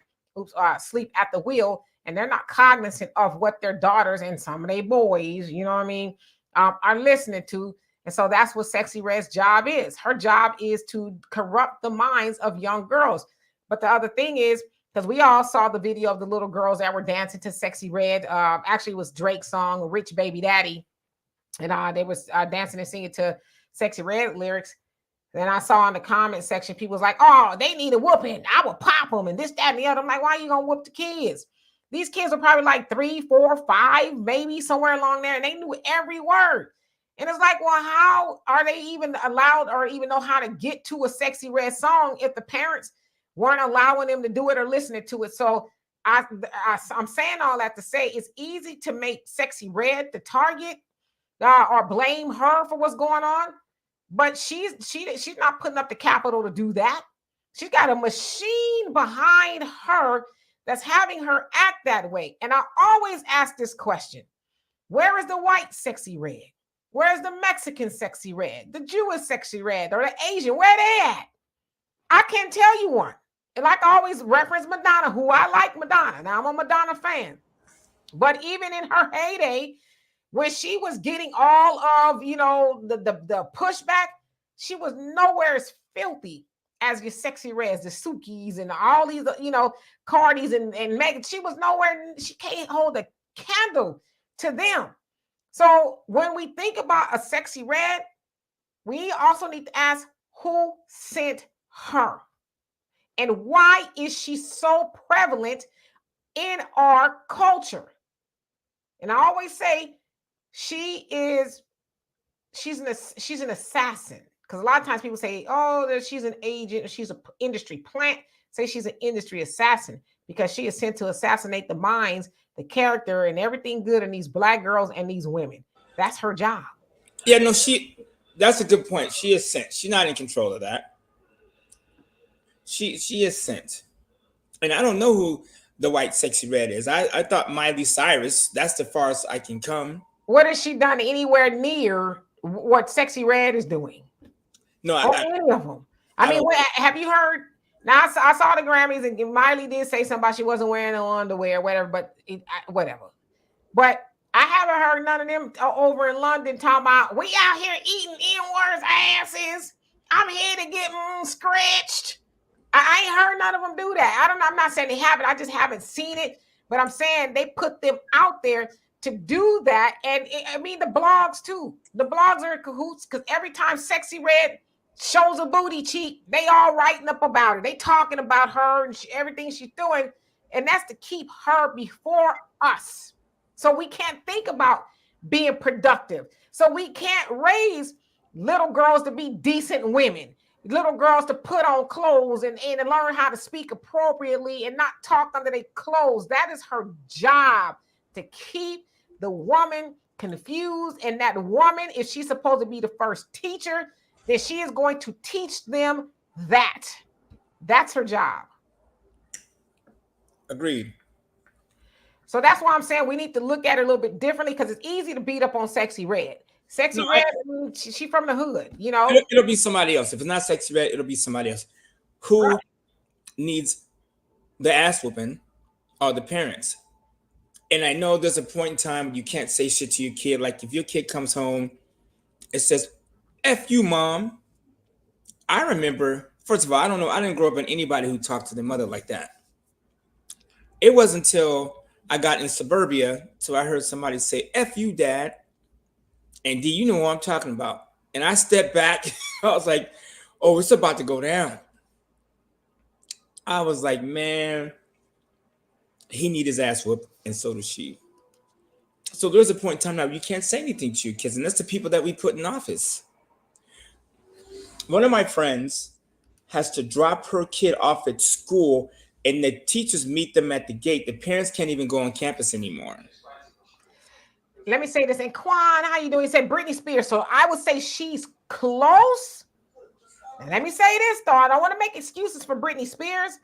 sleep at the wheel, and they're not cognizant of what their daughters and some of their boys, you know what I mean, are listening to. And so that's what Sexy Red's job is. Her job is to corrupt the minds of young girls. But the other thing is, because we all saw the video of the little girls that were dancing to Sexy Red. Actually, it was Drake's song, Rich Baby Daddy. And they was dancing and singing to Sexy Red lyrics. Then I saw in the comment section, people was like, oh, they need a whooping. I will pop them and this, that, and the other. I'm like, why are you going to whoop the kids? These kids were probably like 3, 4, 5, maybe somewhere along there. And they knew every word. And it's like, well, how are they even allowed or even know how to get to a Sexy Red song if the parents weren't allowing them to do it or listening to it? So I'm saying all that to say it's easy to make Sexy Red the target or blame her for what's going on. But she's not putting up the capital to do that. She's got a machine behind her that's having her act that way. And I always ask this question. Where is the white Sexy Red? Where's the Mexican Sexy Red? The Jewish Sexy Red or the Asian? Where they at? I can't tell you one. And like I always reference Madonna, who I like Madonna. Now I'm a Madonna fan. But even in her heyday, when she was getting all of, the pushback, she was nowhere as filthy as your Sexy Reds, the Sukis and all these, Cardis and Megan. She was nowhere. She can't hold a candle to them. So when we think about a Sexy Red, we also need to ask who sent her and why is she so prevalent in our culture? And I always say she's an assassin, because a lot of times people say, oh, she's an agent, or she's an industry plant. Say she's an industry assassin because she is sent to assassinate the minds, the character, and everything good in these Black girls and these women. That's her job. Yeah, no, that's a good point. She is sent. She's not in control of that. She is sent. And I don't know who the white Sexy Red is. I thought Miley Cyrus, that's the farthest I can come. What has she done anywhere near what Sexy Red is doing? No, any of them. I mean, have you heard? Now I saw the Grammys and Miley did say something about she wasn't wearing no underwear, whatever. But whatever. But I haven't heard none of them over in London talking about we out here eating N-words asses. I'm here to get scratched. I ain't heard none of them do that. I don't know. I'm not saying they haven't. I just haven't seen it. But I'm saying they put them out there to do that. And the blogs too. The blogs are in cahoots because every time Sexy Red shows a booty cheek, they all writing up about it. They talking about her and everything she's doing. And that's to keep her before us. So we can't think about being productive. So we can't raise little girls to be decent women, little girls to put on clothes and learn how to speak appropriately and not talk under their clothes. That is her job, to keep the woman confused. And that woman, if she's supposed to be the first teacher, then she is going to teach them that. That's her job. Agreed. So that's why I'm saying we need to look at it a little bit differently, because it's easy to beat up on Sexy Red. Red, she from the hood, It'll be somebody else. If it's not Sexy Red, it'll be somebody else. Who needs the ass whooping are the parents. And I know there's a point in time you can't say shit to your kid. Like if your kid comes home, it says, F you, mom. I remember, first of all, I don't know. I didn't grow up in anybody who talked to their mother like that. It wasn't until I got in suburbia, so I heard somebody say, F you, dad. And D, you know what I'm talking about. And I stepped back. I was like, oh, it's about to go down. I was like, man, he need his ass whooped, and so does she. So there's a point in time now you can't say anything to your kids, and that's the people that we put in office. One of my friends has to drop her kid off at school, and the teachers meet them at the gate. The parents can't even go on campus anymore. Let me say this. And Quan, how you doing? He said Britney Spears. So I would say she's close. And let me say this, though. I don't want to make excuses for Britney Spears,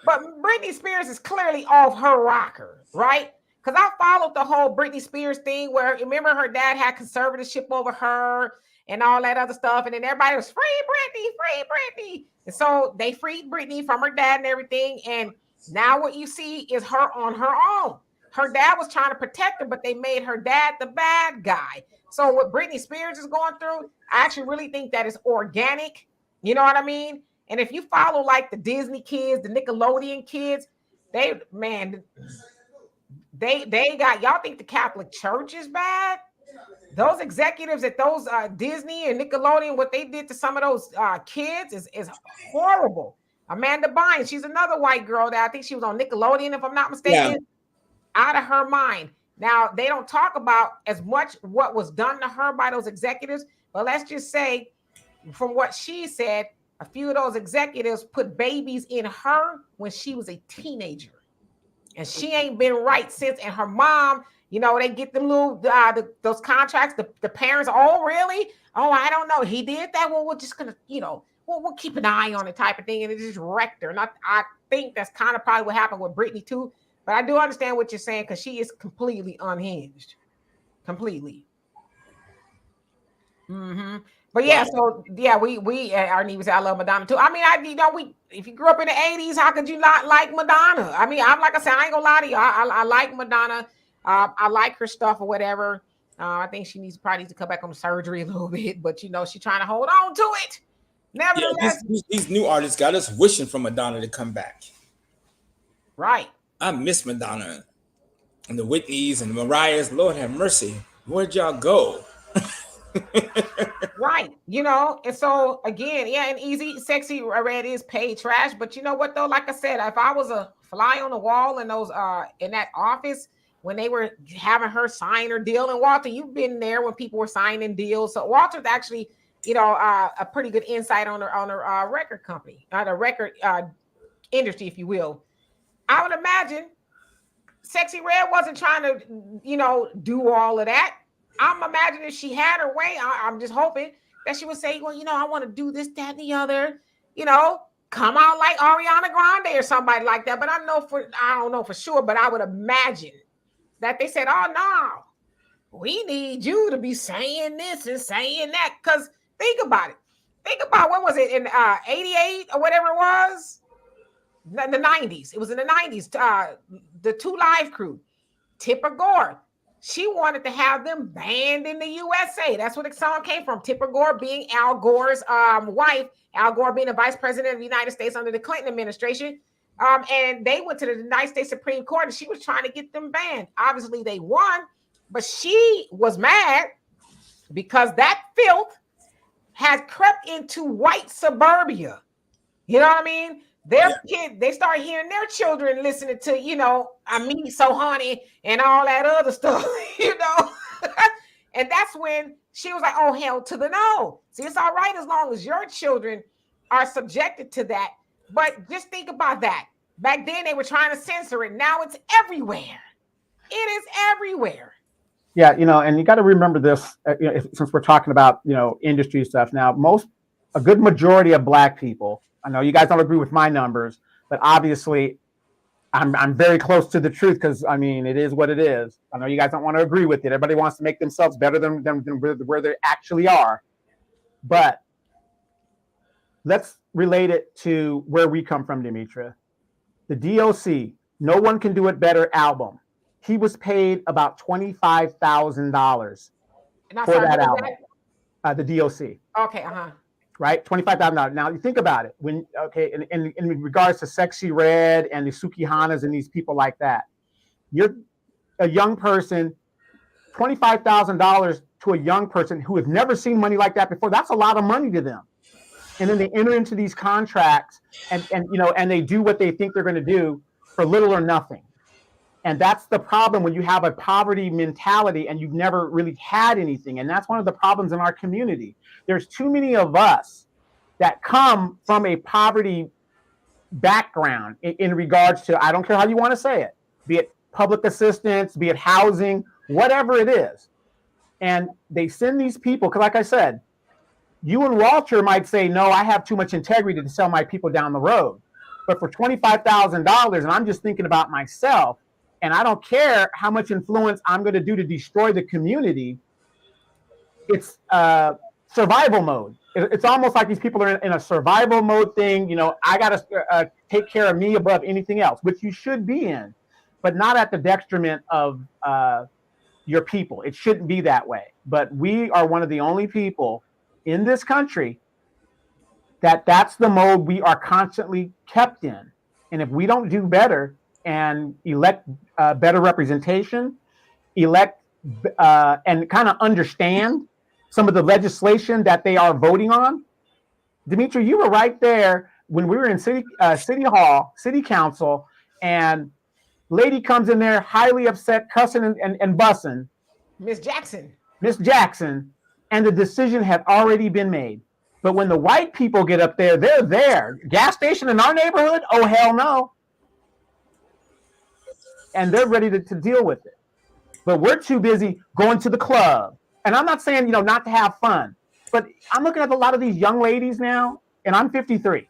but Britney Spears is clearly off her rocker, right? Because I followed the whole Britney Spears thing where, remember, her dad had conservatorship over her and all that other stuff. And then everybody was free Britney. And so they freed Britney from her dad and everything. And Now what you see is her on her own. Her dad was trying to protect her, but they made her dad the bad guy. So what Britney Spears is going through, I actually really think that is organic. You know what I mean? And if you follow like the Disney kids, the Nickelodeon kids, they got, y'all think the Catholic Church is bad? Those executives at those Disney and Nickelodeon, what they did to some of those kids is horrible. Amanda Bynes, she's another white girl that I think she was on Nickelodeon, if I'm not mistaken. Yeah. Out of her mind. Now, they don't talk about as much what was done to her by those executives, but let's just say, from what she said, a few of those executives put babies in her when she was a teenager. And she ain't been right since. And her mom, you know, they get them little those contracts. The parents, oh really? Oh, I don't know. He did that. Well, we're just gonna, you know, we'll keep an eye on it, type of thing. And it just wrecked her. And I think that's kind of probably what happened with Britney too. But I do understand what you're saying, because she is completely unhinged, completely. Mm-hmm. But yeah, so yeah, we our need say I love Madonna too. I mean, if you grew up in the 80s, how could you not like Madonna? I mean, I'm like I said, I ain't gonna lie to you. I like Madonna. I like her stuff or whatever. I think she probably needs to come back on the surgery a little bit, but you know, she's trying to hold on to it. Nevertheless, these new artists got us wishing for Madonna to come back. Right. I miss Madonna and the Whitneys and the Mariahs. Lord have mercy. Where'd y'all go? Right, you know, and so again, yeah, and Easy Sexy Red is paid trash, but you know what though? Like I said, if I was a fly on the wall in those in that office when they were having her sign her deal, and Walter, you've been there when people were signing deals, so Walter's actually, you know, a pretty good insight on her record company, the record industry, if you will. I would imagine Sexy Red wasn't trying to, you know, do all of that. I'm imagining if she had her way, I'm just hoping that she would say, well, you know, I want to do this, that, and the other, you know, come out like Ariana Grande or somebody like that. But I don't know for sure, but I would imagine that they said, oh, no, we need you to be saying this and saying that. Because think about it. Think about, what was it, in 88 or whatever it was? The 90s. It was in the 90s. The Two Live Crew, Tipper Gore. She wanted to have them banned in the USA. That's where the song came from. Tipper Gore being Al Gore's wife, Al Gore being the vice president of the United States under the Clinton administration. And they went to the United States Supreme Court, and she was trying to get them banned. Obviously, they won, but she was mad because that filth had crept into white suburbia. You know what I mean? Their kids, they start hearing their children listening to, you know, I mean, so honey and all that other stuff, you know. And that's when she was like, oh, hell to the no. See, it's all right as long as your children are subjected to that. But just think about that. Back then, they were trying to censor it. Now it's everywhere. It is everywhere. Yeah, you know, and you got to remember this, you know, since we're talking about, you know, industry stuff now, a good majority of Black people, I know you guys don't agree with my numbers, but obviously I'm very close to the truth, because I mean, it is what it is. I know you guys don't want to agree with it. Everybody wants to make themselves better than where they actually are. But let's relate it to where we come from, Demetra. The DOC, No One Can Do It Better album. He was paid about $25,000 for that album. The DOC. Okay, right? $25,000. Now you think about it. In regards to Sexy Red and the Sukihanas and these people like that, you're a young person, $25,000 to a young person who has never seen money like that before. That's a lot of money to them. And then they enter into these contracts and you know, and they do what they think they're going to do for little or nothing. And that's the problem when you have a poverty mentality and you've never really had anything. And that's one of the problems in our community. There's too many of us that come from a poverty background in regards to, I don't care how you want to say it, be it public assistance, be it housing, whatever it is. And they send these people, because like I said, you and Walter might say, no, I have too much integrity to sell my people down the road. But for $25,000, and I'm just thinking about myself, and I don't care how much influence I'm going to do to destroy the community, it's $30 survival mode. It's almost like these people are in a survival mode thing. You know, I got to take care of me above anything else, which you should be in, but not at the detriment of your people. It shouldn't be that way. But we are one of the only people in this country that's the mode we are constantly kept in. And if we don't do better and elect better representation, elect and kind of understand some of the legislation that they are voting on. Dimitri, you were right there when we were in city hall, city council, and lady comes in there highly upset, cussing and bussing. Miss Jackson, and the decision had already been made. But when the white people get up there, they're there. Gas station in our neighborhood? Oh, hell no. And they're ready to deal with it. But we're too busy going to the club. And I'm not saying, not to have fun, but I'm looking at a lot of these young ladies now, and I'm 53.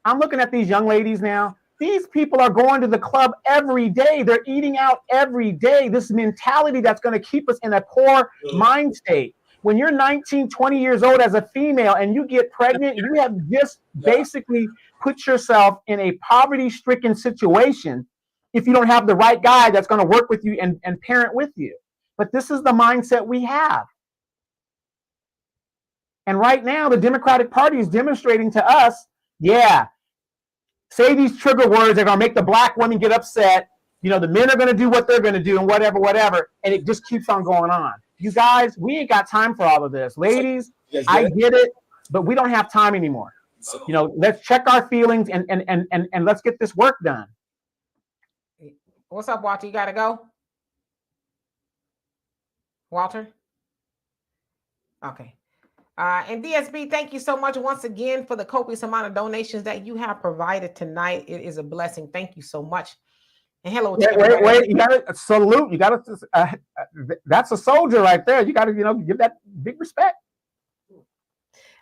I'm looking at these young ladies now. These people are going to the club every day. They're eating out every day. This mentality that's going to keep us in a poor mind state. When you're 19, 20 years old as a female and you get pregnant, you have just basically put yourself in a poverty-stricken situation if you don't have the right guy that's going to work with you and parent with you. But this is the mindset we have. And right now, the Democratic Party is demonstrating to us, say these trigger words, they're going to make the black women get upset. The men are going to do what they're going to do and whatever. And it just keeps on going on. You guys, we ain't got time for all of this. Ladies, I get it, but we don't have time anymore. Let's check our feelings and let's get this work done. What's up, Walter? You got to go? Walter? Okay. And DSB, thank you so much once again for the copious amount of donations that you have provided tonight. It is a blessing. Thank you so much. And hello to everybody. Wait, you got to salute. You got to. That's a soldier right there. You got to, give that big respect.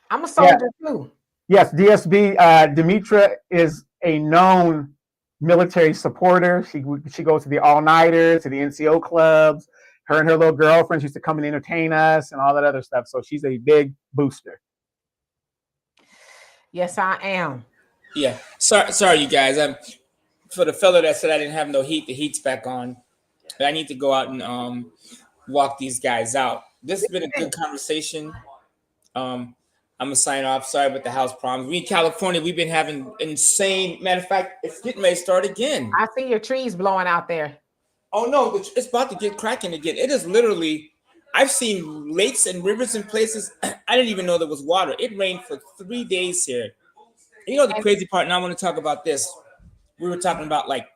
I'm a soldier too. Yes, DSB. Dimitra is a known military supporter. She goes to the all-nighters, to the NCO clubs. Her and her little girlfriend used to come and entertain us and all that other stuff. So she's a big booster. Yes, I am. Yeah. Sorry, you guys. For the fellow that said I didn't have no heat, the heat's back on. But I need to go out and walk these guys out. This has been a good conversation. I'm gonna sign off. Sorry about the house problems. We in California, we've been having insane. Matter of fact, it's getting ready to start again. I see your trees blowing out there. Oh no, it's about to get cracking again. It is literally, I've seen lakes and rivers in places I didn't even know there was water. It rained for 3 days here. The crazy part, and I want to talk about this. We were talking about like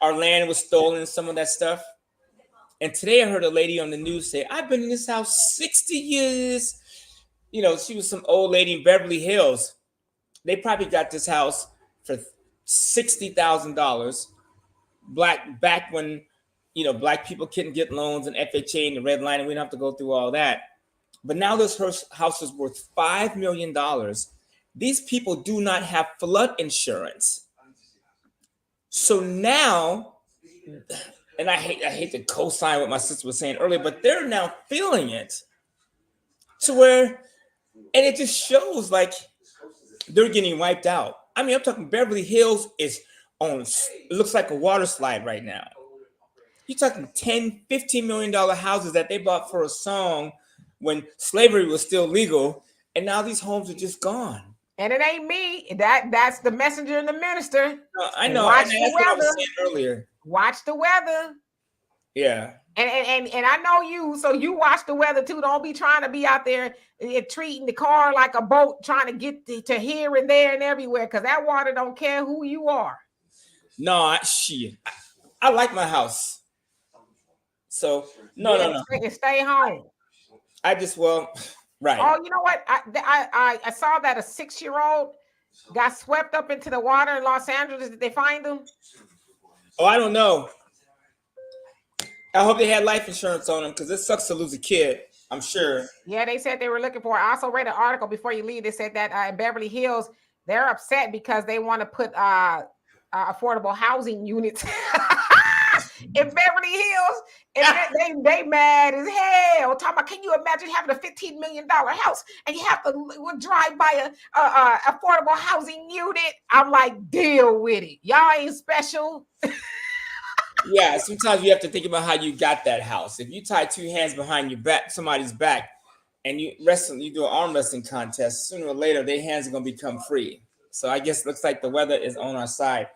our land was stolen, some of that stuff. And today I heard a lady on the news say, I've been in this house 60 years. She was some old lady in Beverly Hills. They probably got this house for $60,000. Back when, black people couldn't get loans and FHA and the red line, and we don't have to go through all that. But now this house is worth $5 million. These people do not have flood insurance. So now, and I hate to co-sign what my sister was saying earlier, but they're now feeling it to where, and it just shows like they're getting wiped out. I mean, I'm talking Beverly Hills is on, it looks like a water slide right now. You're talking $10, $15 million houses that they bought for a song when slavery was still legal, and now these homes are just gone. And it ain't me. That's the messenger and the minister. No, I know. Watch That's the what I was weather. saying earlier. Watch the weather. Yeah. And I know you, so you watch the weather too. Don't be trying to be out there treating the car like a boat, trying to get to here and there and everywhere, because that water don't care who you are. No, I like my house. So no. Stay home. Right. Oh, you know what? I saw that a 6-year-old got swept up into the water in Los Angeles. Did they find him? Oh, I don't know. I hope they had life insurance on them, because it sucks to lose a kid, I'm sure. Yeah, they said they were looking for it. I also read an article before you leave. They said that in Beverly Hills, they're upset because they want to put affordable housing units in Beverly Hills, and they mad as hell. Talking about, can you imagine having a $15 million house and you have to drive by a affordable housing unit? I'm like, deal with it. Y'all ain't special. Yeah, sometimes you have to think about how you got that house. If you tie two hands behind your back, somebody's back, and you do an arm wrestling contest, sooner or later their hands are gonna become free. So I guess it looks like the weather is on our side.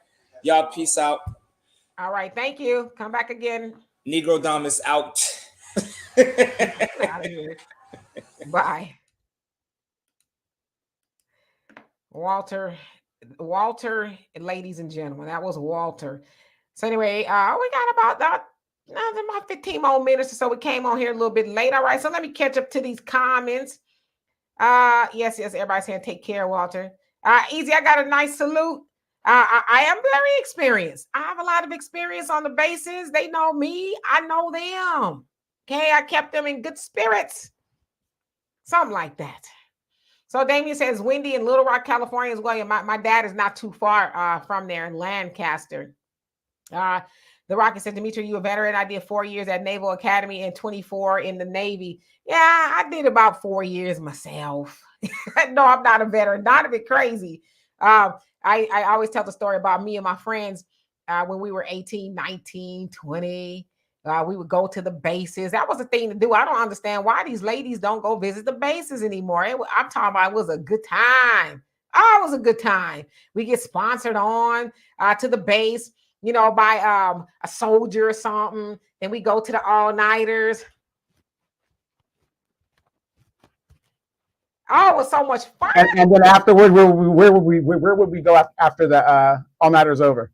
Y'all, peace out. All right, thank you. Come back again. Negro Dom is out. Out of here. Bye. Walter, ladies and gentlemen, that was Walter. So anyway, we got about 15 more minutes or so. We came on here a little bit late. All right, so let me catch up to these comments. Yes, everybody's saying take care, Walter. Easy, I got a nice salute. I am very experienced. I have a lot of experience on the bases. They know me. I know them. Okay, I kept them in good spirits. Something like that. So Damien says, windy in Little Rock, California as well. My dad is not too far from there in Lancaster. The Rocket said, Dimitri, you a veteran. I did 4 years at Naval Academy and 24 in the Navy. Yeah, I did about 4 years myself. No, I'm not a veteran. Not a bit crazy. I always tell the story about me and my friends when we were 18, 19, 20. We would go to the bases. That was the thing to do. I don't understand why these ladies don't go visit the bases anymore. I'm talking about it was a good time. Oh, it was a good time. We get sponsored on to the base, by a soldier or something. Then we go to the all-nighters. Oh, it was so much fun. And then afterward, where would we go after the all-nighters over?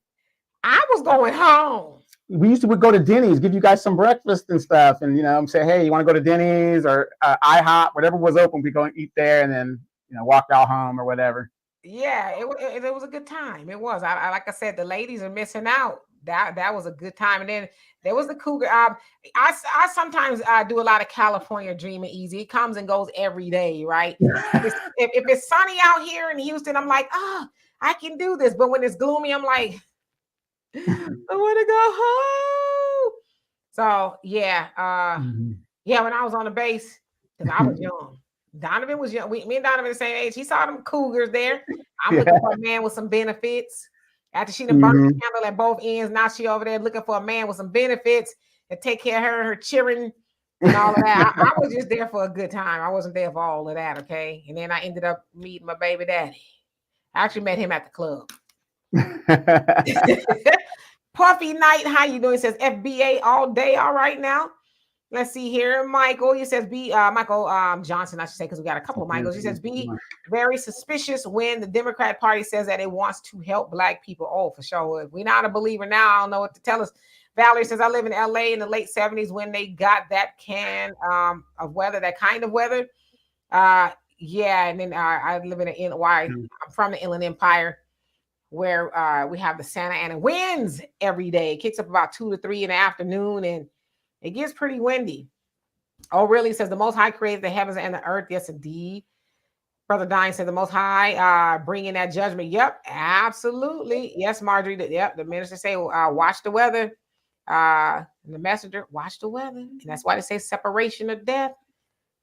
I was going home. We used to go to Denny's, give you guys some breakfast and stuff, and say, hey, you want to go to Denny's or IHOP, whatever was open, we go and eat there, and then walk y'all home or whatever. Yeah, it was a good time. It was. I like I said, the ladies are missing out. That was a good time. And then there was the cougar. I sometimes do a lot of California dreaming. Easy. It comes and goes every day, right? if it's sunny out here in Houston, I'm like, I can do this. But when it's gloomy, I'm like, I want to go home. So yeah, when I was on the base, because I was young. Donovan was young. Me and Donovan the same age. He saw them cougars there. I'm looking for a man with some benefits. After she done burned the candle at both ends, now she over there looking for a man with some benefits to take care of her and her children and all of that. I was just there for a good time. I wasn't there for all of that, okay? And then I ended up meeting my baby daddy. I actually met him at the club. Puffy Knight, how you doing? He says FBA all day. All right now. Let's see here. Michael, he says Michael Johnson, I should say, because we got a couple of Michaels. He says be very suspicious when the Democrat Party says that it wants to help Black people. Oh, for sure. We're not a believer now. I don't know what to tell us. Valerie says I live in LA in the late 70s when they got that kind of weather. Yeah, and then I live in the NY. I'm from the Inland Empire, where we have the Santa Ana winds every day. It kicks up about 2 to 3 in the afternoon, and it gets pretty windy. Oh, really? It says the Most High created the heavens and the earth. Yes, indeed. Brother Dine said the Most High bringing that judgment. Yep, absolutely. Yes, Marjorie. Yep, the minister say, watch the weather. The messenger, watch the weather. And that's why they say separation of death,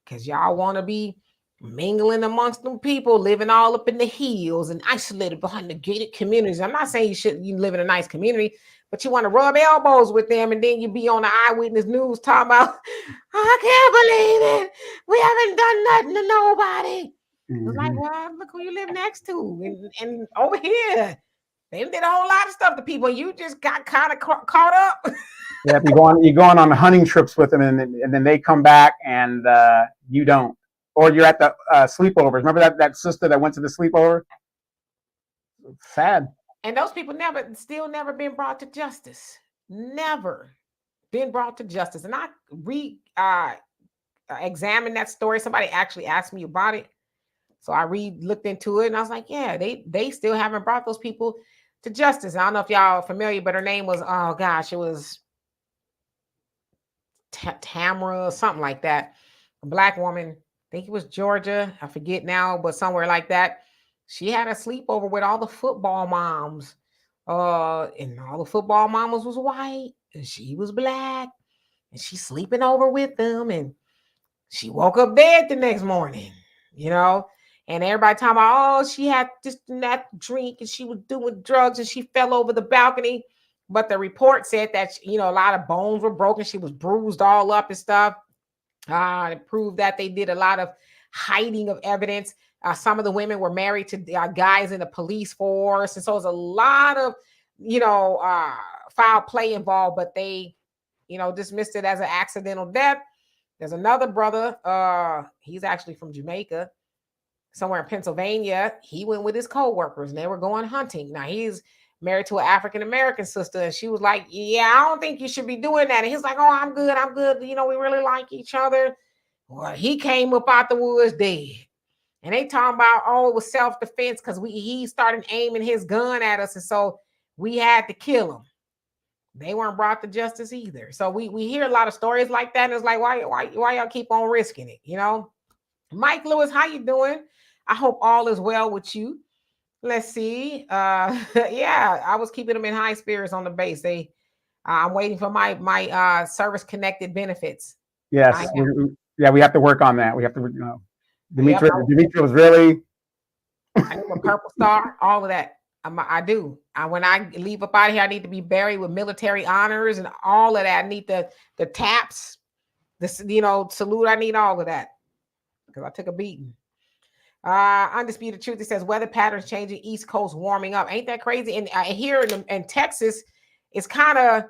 because y'all want to be mingling amongst them people, living all up in the hills and isolated behind the gated communities. I'm not saying you live in a nice community, but you want to rub elbows with them, and then you be on the Eyewitness News talking about, I can't believe it. We haven't done nothing to nobody. It's like, well, look who you live next to. And over here, they did a whole lot of stuff to people. You just got kind of caught up. Yeah, you're going on hunting trips with them, and then they come back and you don't. Or you're at the sleepovers. Remember that sister that went to the sleepover? Sad. And those people still never been brought to justice. Never been brought to justice. And I examined that story. Somebody actually asked me about it. So I looked into it, and I was like, yeah, they still haven't brought those people to justice. I don't know if y'all are familiar, but her name was, oh gosh, it was Tamara or something like that. A Black woman. I think it was Georgia. I forget now, but somewhere like that. She had a sleepover with all the football moms. And all the football mamas was white. and she was black, and she's sleeping over with them, and she woke up dead the next morning, and everybody talking about, oh, she had just that drink and she was doing drugs and she fell over the balcony. But the report said that, a lot of bones were broken. She was bruised all up and stuff. It proved that they did a lot of hiding of evidence. Some of the women were married to guys in the police force. And so there's a lot of, foul play involved, but they, dismissed it as an accidental death. There's another brother. He's actually from Jamaica, somewhere in Pennsylvania. He went with his co-workers and they were going hunting. Now he's married to an African-American sister. And she was like, yeah, I don't think you should be doing that. And he's like, oh, I'm good. We really like each other. Well, he came up out the woods dead. And they talking about, oh, it was self-defense because he started aiming his gun at us. And so we had to kill him. They weren't brought to justice either. So we hear a lot of stories like that. And it's like, why y'all keep on risking it, Mike Lewis, how you doing? I hope all is well with you. Let's see. Yeah, I was keeping them in high spirits on the base. I'm waiting for my service connected benefits. Yes. We have to work on that. We have to, Dimitri was really. I need a purple star, all of that. I do. When I leave up out of here, I need to be buried with military honors and all of that. I need the taps, salute. I need all of that because I took a beating. Undisputed Truth, it says weather patterns changing, East Coast warming up. Ain't that crazy? And here in Texas, it's kind of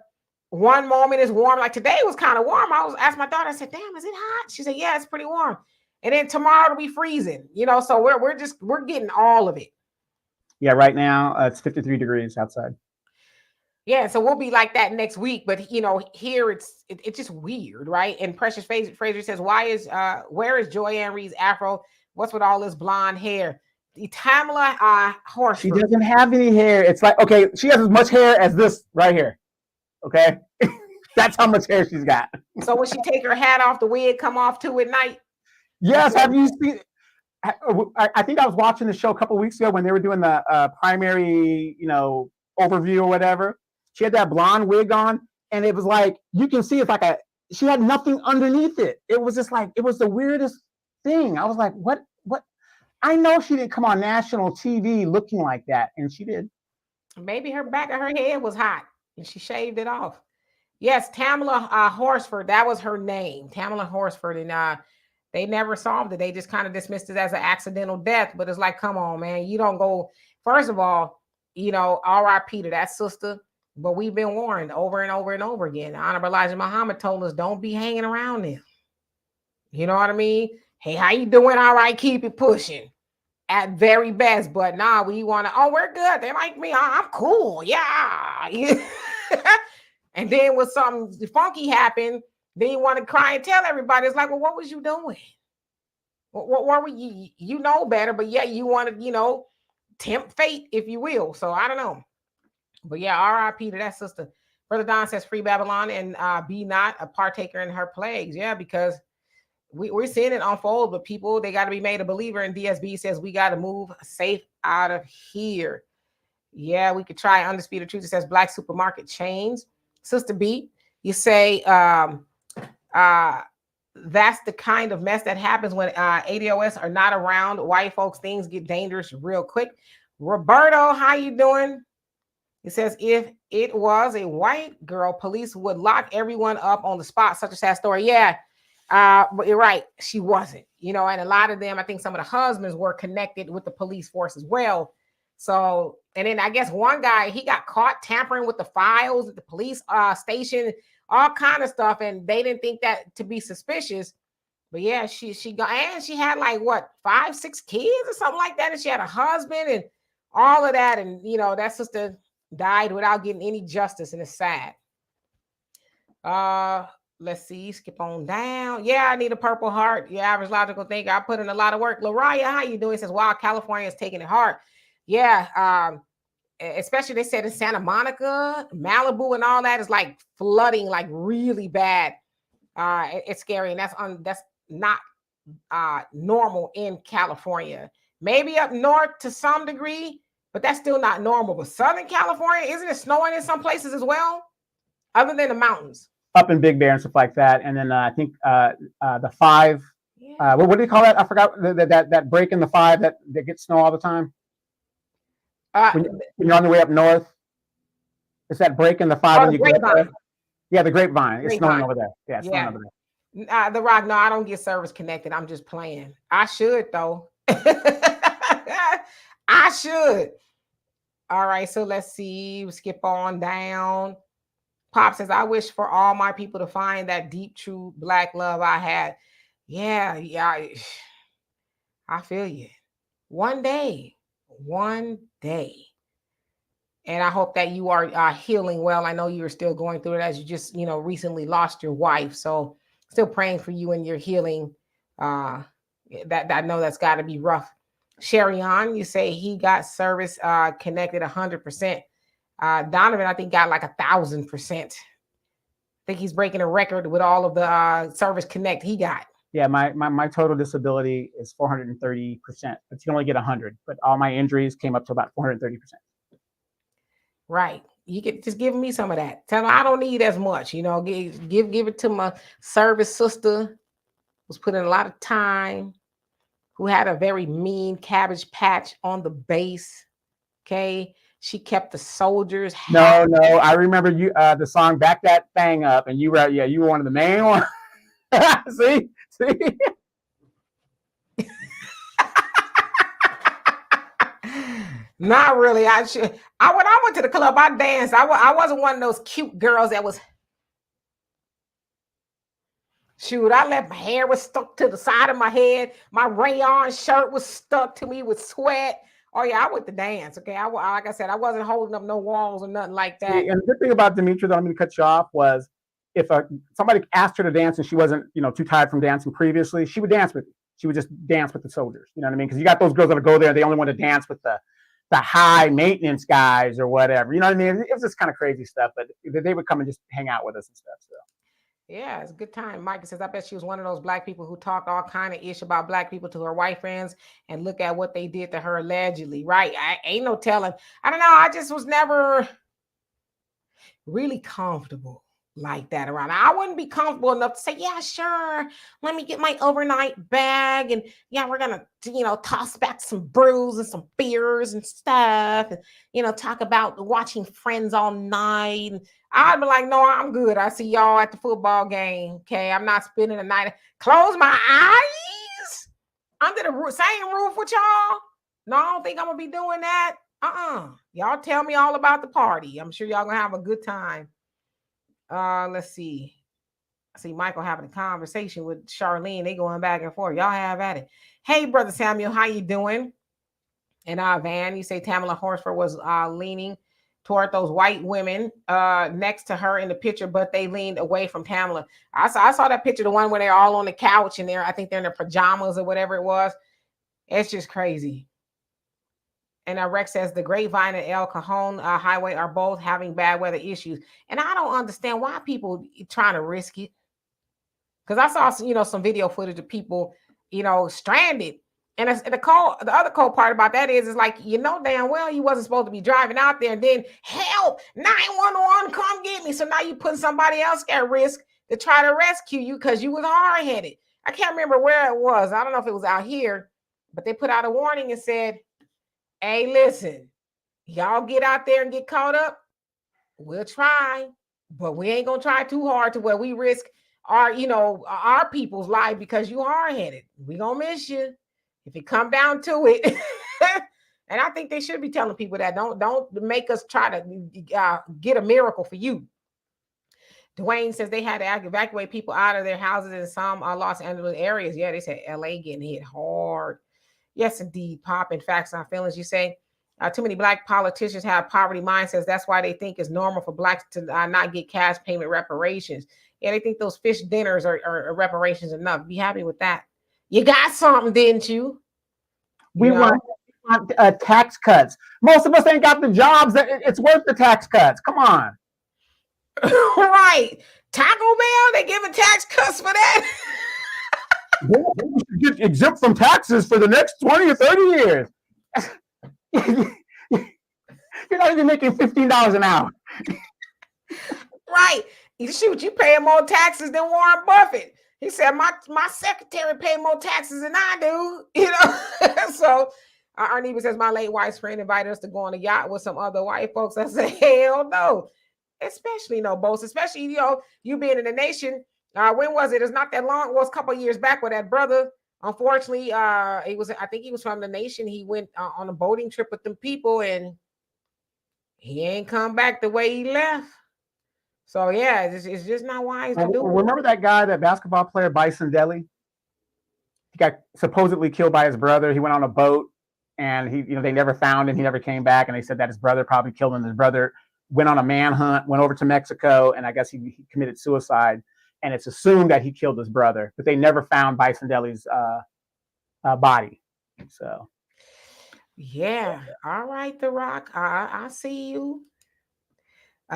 one moment is warm. Like today was kind of warm. I was asked my daughter, I said, damn, is it hot? She said, yeah, it's pretty warm. And then tomorrow it'll be freezing, so we're getting all of it. Yeah, right now it's 53 degrees outside. Yeah, so we'll be like that next week. But here it's just weird, right? And Precious Fraser says, where is Joy-Ann Reid's afro? What's with all this blonde hair? Tamala Horsford. She doesn't have any hair. It's like, okay, she has as much hair as this right here. Okay, that's how much hair she's got. So when she take her hat off, the wig come off too at night? Yes. Have you seen? I think I was watching the show a couple of weeks ago when they were doing the primary, overview or whatever. She had that blonde wig on, and it was like you can see it's like she had nothing underneath it. It was just like it was the weirdest thing. I was like, what? I know she didn't come on national TV looking like that, and she did. Maybe her back of her head was hot, and she shaved it off. Yes, Tamala Horsford. That was her name, Tamala Horsford, and they never solved it. They just kind of dismissed it as an accidental death. But it's like, come on, man. You don't go. First of all, R.I.P. to that sister. But we've been warned over and over and over again. Honorable Elijah Muhammad told us, don't be hanging around them. You know what I mean? Hey, how you doing? All right, keep it pushing. At very best. But nah, we want to, we're good. They like me. I'm cool. Yeah. And then when something funky happened, then you want to cry and tell everybody. It's like, well, what was you doing? What were you? You know better, but yeah, you want to, tempt fate, if you will. So I don't know. But yeah, R.I.P. to that sister. Brother Don says, free Babylon and be not a partaker in her plagues. Yeah, because we're seeing it unfold, but people, they got to be made a believer. And DSB says, we got to move safe out of here. Yeah, we could try Undisputed Truth. It says black supermarket chains. Sister B, you say, that's the kind of mess that happens when ADOS are not around. White folks, things get dangerous real quick. Roberto, how you doing? It says, if it was a white girl, police would lock everyone up on the spot, such as that story. Yeah, but you're right. She wasn't, and a lot of them, I think some of the husbands were connected with the police force as well. So, and then I guess one guy, he got caught tampering with the files at the police station, all kind of stuff. And they didn't think that to be suspicious. But yeah, she got, and she had like 5, 6 kids or something like that. And she had a husband and all of that. And, that sister died without getting any justice. And it's sad. Let's see, skip on down. Yeah, I need a purple heart. Your average logical thinker. I put in a lot of work. Lariah, how you doing? It says, wow, California is taking it hard. Yeah, especially they said in Santa Monica, Malibu, and all that is like flooding, like really bad. It's scary, and that's not normal in California. Maybe up north to some degree, but that's still not normal. But Southern California, isn't it snowing in some places as well? Other than the mountains. Up in Big Bear and stuff like that. And then I think the 5. Yeah. What do you call that? I forgot that break in the 5 that gets snow all the time. When you're on the way up north, it's that break in the 5 when you go up there. Yeah, the Grapevine. It's snowing over there. Yeah, it's snowing over there. The Rock. No, I don't get service connected. I'm just playing. I should though. I should. All right, so let's see. We'll skip on down. Pop says, I wish for all my people to find that deep, true Black love I had. Yeah, I feel you. One day. And I hope that you are healing well. I know you're still going through it as you just, recently lost your wife. So still praying for you and your healing. That I know that's got to be rough. Sherry on, you say he got service connected 100%. Donovan, I think, got like 1,000%. I think he's breaking a record with all of the service connect he got. Yeah, my total disability is 430%, but you can only get 100. But all my injuries came up to about 430%. Right. You could just give me some of that. Tell them I don't need as much. Give it to my service sister, who's put in a lot of time, who had a very mean Cabbage Patch on the base. Okay. She kept the soldiers happy. No, I remember you the song Back That Thing Up, and you were one of the main ones. See? Not really. When I went to the club, I danced. I wasn't one of those cute girls that was. Shoot, I left my hair was stuck to the side of my head. My rayon shirt was stuck to me with sweat. Oh yeah, I went to dance. Okay, like I said, I wasn't holding up no walls or nothing like that. See, and the good thing about Demetra, that I'm going to cut you off, was if somebody asked her to dance and she wasn't, too tired from dancing previously, she would dance with you. She would just dance with the soldiers. You know what I mean? Because you got those girls that go there, they only want to dance with the high maintenance guys or whatever. You know what I mean? It was just kind of crazy stuff, but they would come and just hang out with us and stuff. So. Yeah, it's a good time. Mike says, I bet she was one of those Black people who talk all kind of ish about Black people to her white friends and look at what they did to her allegedly. Right. I ain't no telling. I don't know. I just was never really comfortable like that around. I wouldn't be comfortable enough to say, yeah, sure. Let me get my overnight bag. And yeah, we're going to, toss back some brews and some beers and stuff. And, talk about watching Friends all night. And I'd be like, no, I'm good. I see y'all at the football game. Okay. I'm not spending the night. Close my eyes under the same roof with y'all. No, I don't think I'm going to be doing that. Y'all tell me all about the party. I'm sure y'all going to have a good time. Let's see. I see Michael having a conversation with Charlene. They going back and forth. Y'all have at it. Hey, Brother Samuel, how you doing? And Van, you say Tamala Horsford was leaning toward those white women next to her in the picture, but they leaned away from Tamala. I saw that picture, the one where they're all on the couch and I think they're in their pajamas or whatever it was. It's just crazy. And Rex says the Grapevine and El Cajon Highway are both having bad weather issues. And I don't understand why people trying to risk it. Because I saw, some video footage of people, stranded. And the other cold part about that is like, damn well you wasn't supposed to be driving out there. And then help, 911, come get me. So now you putting somebody else at risk to try to rescue you because you was hard-headed. I can't remember where it was. I don't know if it was out here, but they put out a warning and said, hey, listen, y'all get out there and get caught up. We'll try, but we ain't gonna try too hard to where we risk our people's life because you hard-headed. We gonna miss you if it come down to it. And I think they should be telling people that don't make us try to get a miracle for you. Dwayne says they had to evacuate people out of their houses in some Los Angeles areas. Yeah, they said LA getting hit hard. Yes, indeed, Pop. In Facts and Feelings, you say too many Black politicians have poverty mindsets. That's why they think it's normal for Blacks to not get cash payment reparations. Yeah, they think those fish dinners are reparations enough. Be happy with that. You got something, didn't you? We want tax cuts. Most of us ain't got the jobs that it's worth the tax cuts. Come on. Right. Taco Bell, they giving tax cuts for that. We should get exempt from taxes for the next 20 or 30 years. You're not even making $15 an hour. Right. Shoot, you paying more taxes than Warren Buffett. He said, my secretary paid more taxes than I do. You know? So Arneva says, my late wife's friend invited us to go on a yacht with some other white folks. I said, hell no. Especially no boats, especially, you know, you being in the nation. When was it? It's not that long. It was a couple of years back with that brother. Unfortunately, I think he was from the nation. He went on a boating trip with them people and he ain't come back the way he left. So yeah, it's just not wise to do. Remember that guy, that basketball player, Bison Dele? He got supposedly killed by his brother. He went on a boat and they never found him. He never came back. And they said that his brother probably killed him. His brother went on a manhunt, went over to Mexico, and I guess he committed suicide. And it's assumed that he killed his brother, but they never found Bison Dele's body. So. Yeah. All right, The Rock. I see you.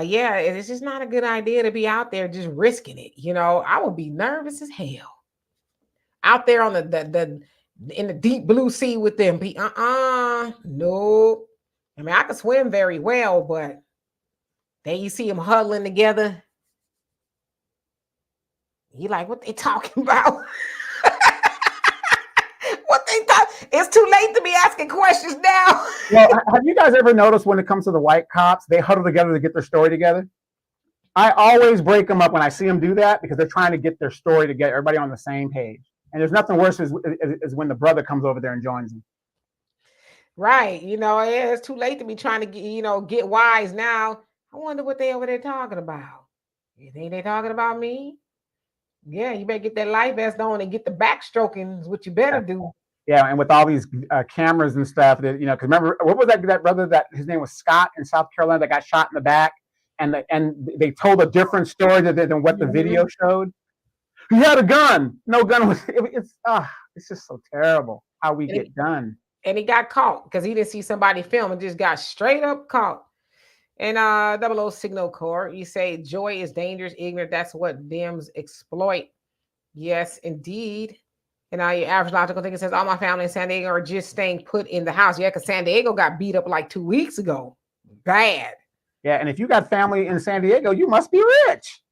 Yeah, it's just not a good idea to be out there just risking it. You know, I would be nervous as hell out there on the in the deep blue sea with them. No. I mean, I could swim very well, but then you see them huddling together. You like, what they talking about? What they thought? It's too late to be asking questions now. Well, have you guys ever noticed when it comes to the white cops, they huddle together to get their story together? I always break them up when I see them do that because they're trying to get their story to get everybody on the same page. And there's nothing worse is when the brother comes over there and joins them. Right. You know, yeah, it's too late to be trying to get wise now. I wonder what they over there talking about. You think they talking about me? Yeah, you better get that life vest on and get the backstroking is what you better do. Yeah, and with all these cameras and stuff, that because remember, what was that brother that his name was Scott in South Carolina that got shot in the back, and they told a different story than what the video showed. He had a gun. No gun was. It's just so terrible how we get done. And he got caught because he didn't see somebody film and just got straight up caught. And 00 Signal Corps, you say joy is dangerous, ignorant. That's what Dems exploit. Yes, indeed. And your average logical thinker says, all my family in San Diego are just staying put in the house. Yeah, because San Diego got beat up like 2 weeks ago. Bad. Yeah, and if you got family in San Diego, you must be rich.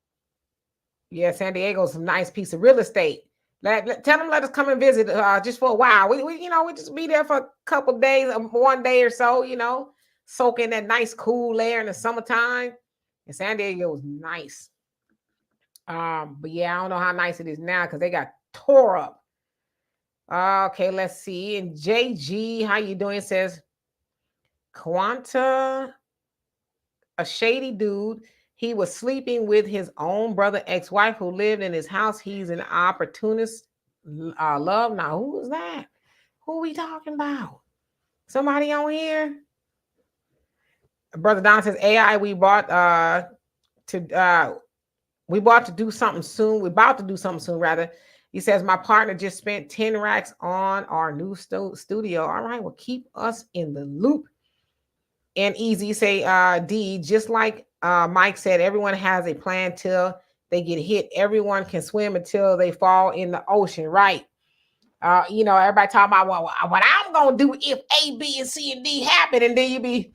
Yeah, San Diego's a nice piece of real estate. Tell them let us come and visit just for a while. We just be there for a couple days, 1 day or so, soak in that nice cool air in the summertime. And San Diego was nice. But yeah, I don't know how nice it is now because they got tore up. Okay, let's see. And JG, how you doing? Says Quanta, a shady dude. He was sleeping with his own brother, ex-wife who lived in his house. He's an opportunist. Love. Now, who is that? Who are we talking about? Somebody on here? Brother Don says AI. We bought to do something soon. We're about to do something soon, rather. He says, my partner just spent 10 racks on our new studio. All right, well, keep us in the loop. And Easy say, D, just like Mike said, everyone has a plan till they get hit. Everyone can swim until they fall in the ocean, right? Everybody talking about what I'm going to do if A, B, and C, and D happen. And then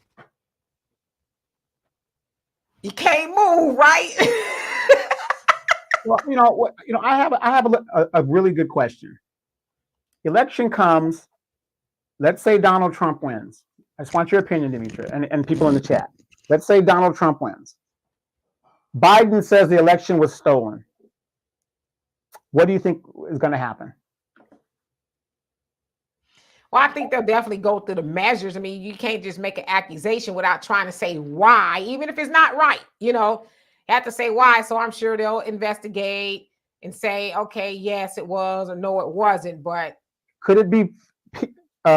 you can't move, right? Well, I have a really good question. Election comes. Let's say Donald Trump wins. I just want your opinion, Demetra, and people in the chat. Let's say Donald Trump wins. Biden says the election was stolen. What do you think is going to happen? Well, I think they'll definitely go through the measures. I mean, you can't just make an accusation without trying to say why, even if it's not right. You have to say why. So I'm sure they'll investigate and say, okay, yes, it was, or no, it wasn't. But could it be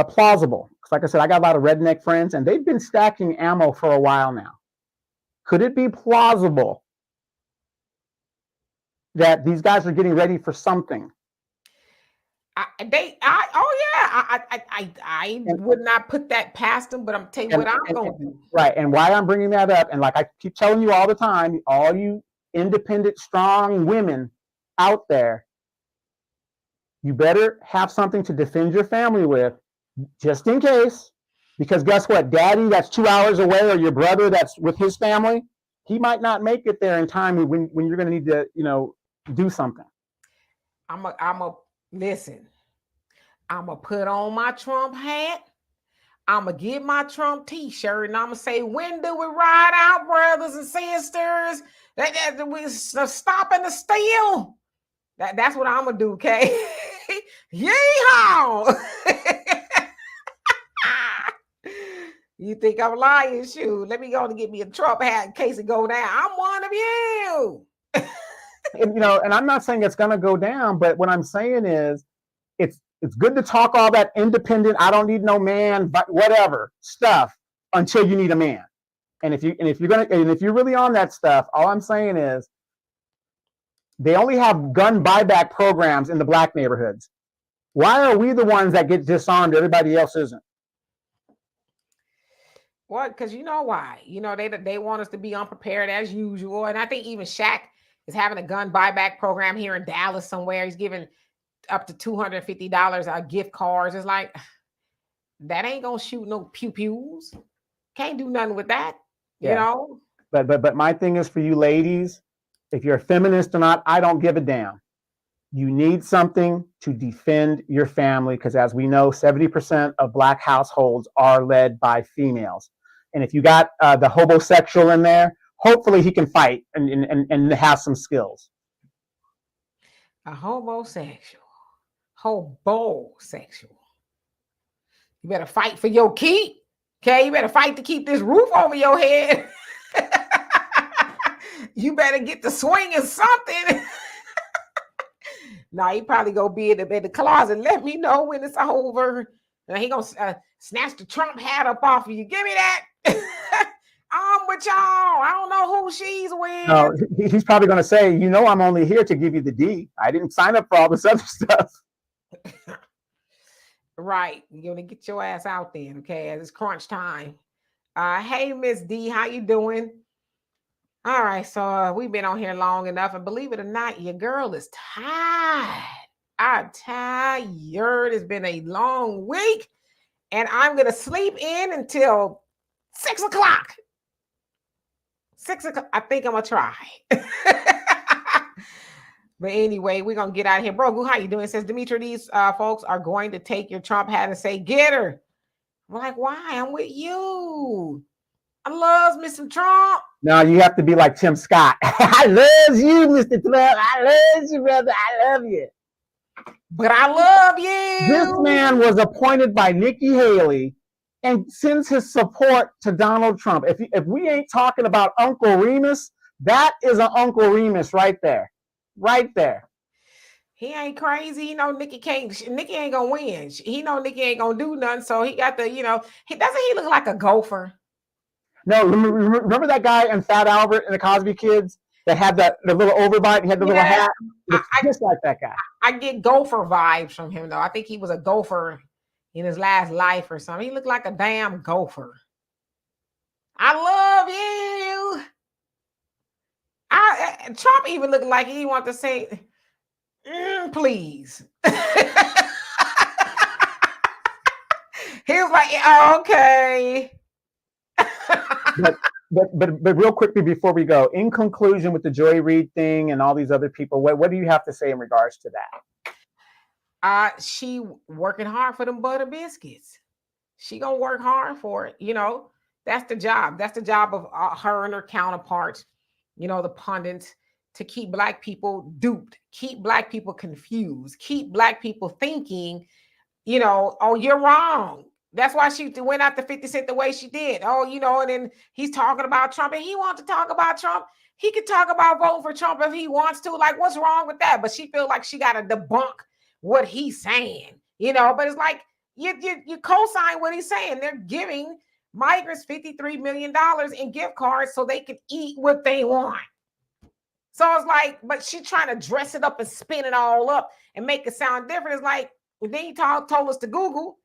plausible? Because like I said, I got a lot of redneck friends, and they've been stacking ammo for a while now. Could it be plausible that these guys are getting ready for something? I would not put that past them, but I'm telling you what I'm going to do. Right, and why I'm bringing that up, and like I keep telling you all the time, all you independent, strong women out there, you better have something to defend your family with, just in case. Because guess what? Daddy that's 2 hours away, or your brother that's with his family, he might not make it there in time when you're going to need to, do something. Listen, I'm going to put on my Trump hat. I'm going to get my Trump t-shirt and I'm going to say, when do we ride out, brothers and sisters? We're stopping the steal. That's what I'm going to do, okay? Yeehaw! You think I'm lying? Shoot, let me go and get me a Trump hat in case it go down. I'm one of you. And I'm not saying it's going to go down, but what I'm saying is it's good to talk all that independent, I don't need no man, but whatever stuff until you need a man. And if you're really on that stuff, all I'm saying is they only have gun buyback programs in the black neighborhoods. Why are we the ones that get disarmed? Everybody else isn't. Well, because you know why? They want us to be unprepared as usual. And I think even Shaq is having a gun buyback program here in Dallas somewhere. He's giving up to $250 gift cards. It's like, that ain't gonna shoot no pew-pews. Can't do nothing with that, you know? But my thing is for you ladies, if you're a feminist or not, I don't give a damn. You need something to defend your family because as we know, 70% of black households are led by females. And if you got the homosexual in there, hopefully he can fight and have some skills. A homosexual. You better fight for your keep. Okay, you better fight to keep this roof over your head. You better get to swinging something. Nah, he probably go be in the closet. Let me know when it's over. And he gonna snatch the Trump hat up off of you. Give me that. I'm with y'all. I don't know who she's with. No, he's probably gonna say, I'm only here to give you the D. I didn't sign up for all this other stuff. Right. You're gonna get your ass out then, okay? As it's crunch time. Hey, Miss D, how you doing? All right, so we've been on here long enough, and believe it or not, your girl is tired. I'm tired. It's been a long week, and I'm gonna sleep in until 6 o'clock. 6 o'clock. I think I'm gonna try. But anyway, we're gonna get out of here. Bro, how you doing? It says Dimitri, these folks are going to take your Trump hat and say, get her. We're like, why? I'm with you. I love me some Trump. No, you have to be like Tim Scott. I love you, Mr. Trump. I love you, brother. I love you. But I love you. This man was appointed by Nikki Haley and sends his support to Donald Trump. If we ain't talking about Uncle Remus, that is an Uncle Remus right there. Right there. He ain't crazy. Nikki ain't gonna win. Nikki ain't gonna do nothing. So he got he doesn't he look like a gopher? No, remember that guy in Fat Albert and the Cosby Kids that had the little overbite? He had the little hat. Just like that guy. I get gopher vibes from him, though. I think he was a gopher in his last life or something. He looked like a damn gopher. I love you. Trump even looked like he wanted to say, please. He was like, okay. But real quickly before we go, in conclusion with the Joy Reid thing and all these other people, what do you have to say in regards to that? She working hard for them butter biscuits. She gonna work hard for it. That's the job. That's the job of her and her counterparts, the pundits, to keep Black people duped, keep Black people confused, keep Black people thinking, oh, you're wrong. That's why she went after 50 Cent the way she did. Oh, and then he's talking about Trump and he wants to talk about Trump. He could talk about voting for Trump if he wants to. Like, what's wrong with that? But she feels like she got to debunk what he's saying, but it's like you co-sign what he's saying. They're giving migrants $53 million in gift cards so they can eat what they want. So it's like, but she trying to dress it up and spin it all up and make it sound different. It's like, then you told us to Google.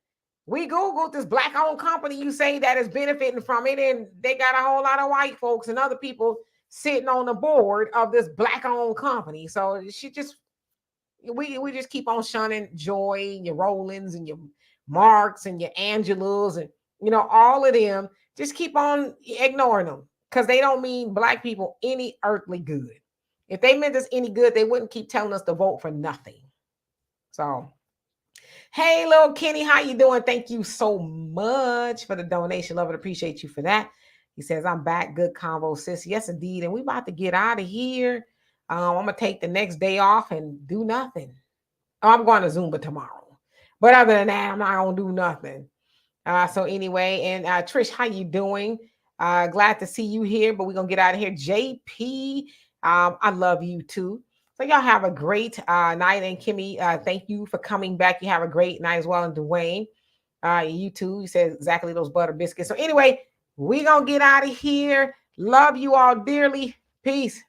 We Googled this Black-owned company you say that is benefiting from it, and they got a whole lot of white folks and other people sitting on the board of this Black-owned company. So we just keep on shunning Joy, and your Rollins, and your Marks, and your Angelas, and all of them. Just keep on ignoring them. because they don't mean black people any earthly good. If they meant us any good, they wouldn't keep telling us to vote for nothing. So, hey, little Kenny, how you doing? Thank you so much for the donation. Love and appreciate you for that. He says, I'm back. Good convo, sis. Yes, indeed. And we about to get out of here. I'm going to take the next day off and do nothing. Oh, I'm going to Zumba tomorrow. But other than that, I'm not going to do nothing. So anyway, and Trish, how you doing? Glad to see you here, but we're going to get out of here. JP, I love you too. So y'all have a great night. And Kimmy, thank you for coming back. You have a great night as well. And Dwayne, you too. You said exactly those butter biscuits. So anyway, we're going to get out of here. Love you all dearly. Peace.